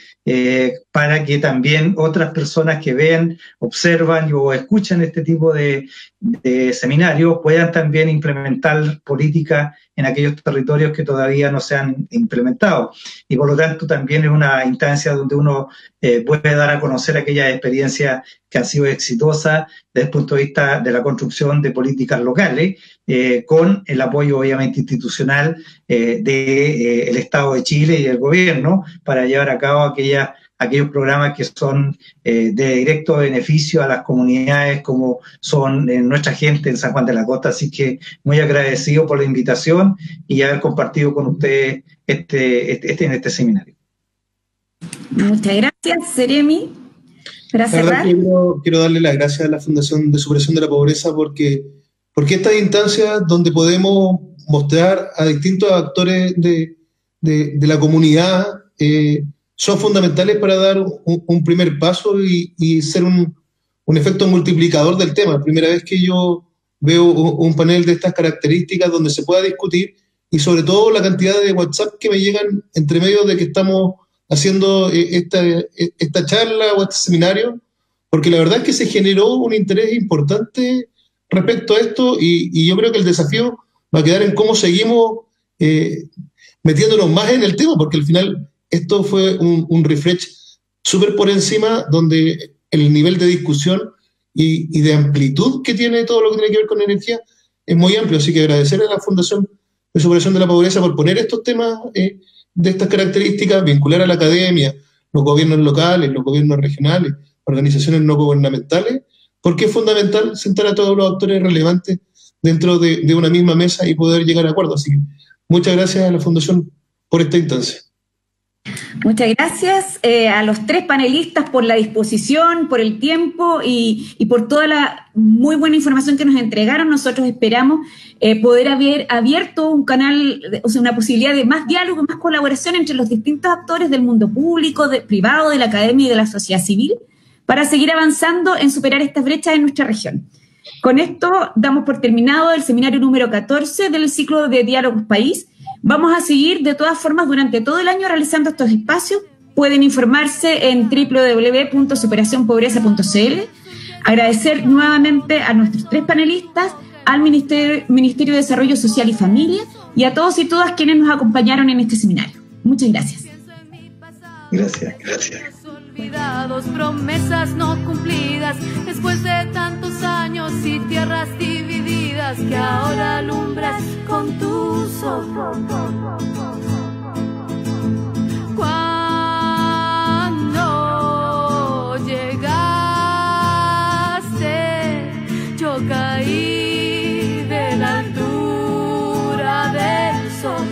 para que también otras personas que vean, observan o escuchan este tipo de seminarios puedan también implementar políticas en aquellos territorios que todavía no se han implementado. Y por lo tanto también es una instancia donde uno puede dar a conocer aquellas experiencias que han sido exitosas desde el punto de vista de la construcción de políticas locales, con el apoyo obviamente institucional del Estado de Chile y del gobierno para llevar a cabo aquellos programas que son de directo beneficio a las comunidades como son nuestra gente en San Juan de la Costa. Así que muy agradecido por la invitación y haber compartido con ustedes en este seminario. Muchas gracias, Seremi. Para cerrar. Quiero darle las gracias a la Fundación de Superación de la Pobreza porque estas instancias donde podemos mostrar a distintos actores de la comunidad son fundamentales para dar un primer paso y ser un efecto multiplicador del tema. Primera vez que yo veo un panel de estas características donde se pueda discutir y sobre todo la cantidad de WhatsApp que me llegan entre medio de que estamos haciendo esta charla o este seminario, porque la verdad es que se generó un interés importante respecto a esto y yo creo que el desafío va a quedar en cómo seguimos metiéndonos más en el tema, porque al final esto fue un refresh súper por encima, donde el nivel de discusión y de amplitud que tiene todo lo que tiene que ver con energía es muy amplio. Así que agradecer a la Fundación de Superación de la Pobreza por poner estos temas de estas características, vincular a la academia, los gobiernos locales, los gobiernos regionales, organizaciones no gubernamentales, porque es fundamental sentar a todos los actores relevantes dentro de una misma mesa y poder llegar a acuerdos. Así que muchas gracias a la Fundación por esta instancia. Muchas gracias a los tres panelistas por la disposición, por el tiempo y por toda la muy buena información que nos entregaron. Nosotros esperamos poder haber abierto un canal, o sea, una posibilidad de más diálogo, más colaboración entre los distintos actores del mundo público, privado, de la academia y de la sociedad civil, para seguir avanzando en superar estas brechas en nuestra región. Con esto damos por terminado el seminario número 14 del ciclo de Diálogos País. Vamos a seguir de todas formas durante todo el año realizando estos espacios. Pueden informarse en www.superacionpobreza.cl. Agradecer nuevamente a nuestros tres panelistas, al Ministerio de Desarrollo Social y Familia y a todos y todas quienes nos acompañaron en este seminario. Muchas gracias. Gracias. Olvidados, promesas no cumplidas, después de tantos años y tierras divididas que ahora alumbras con tus ojos. Cuando llegaste, yo caí de la altura del sol.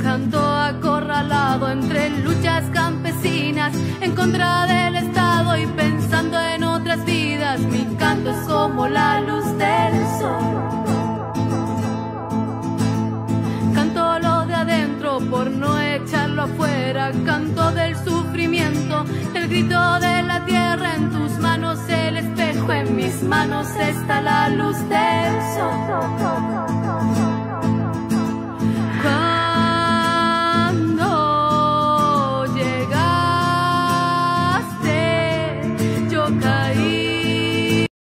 Canto acorralado entre luchas campesinas en contra del Estado y pensando en otras vidas. como la luz del sol. Canto lo de adentro por no echarlo afuera, canto del sufrimiento, el grito de la tierra, en tus manos el espejo, en mis manos está la luz del sol.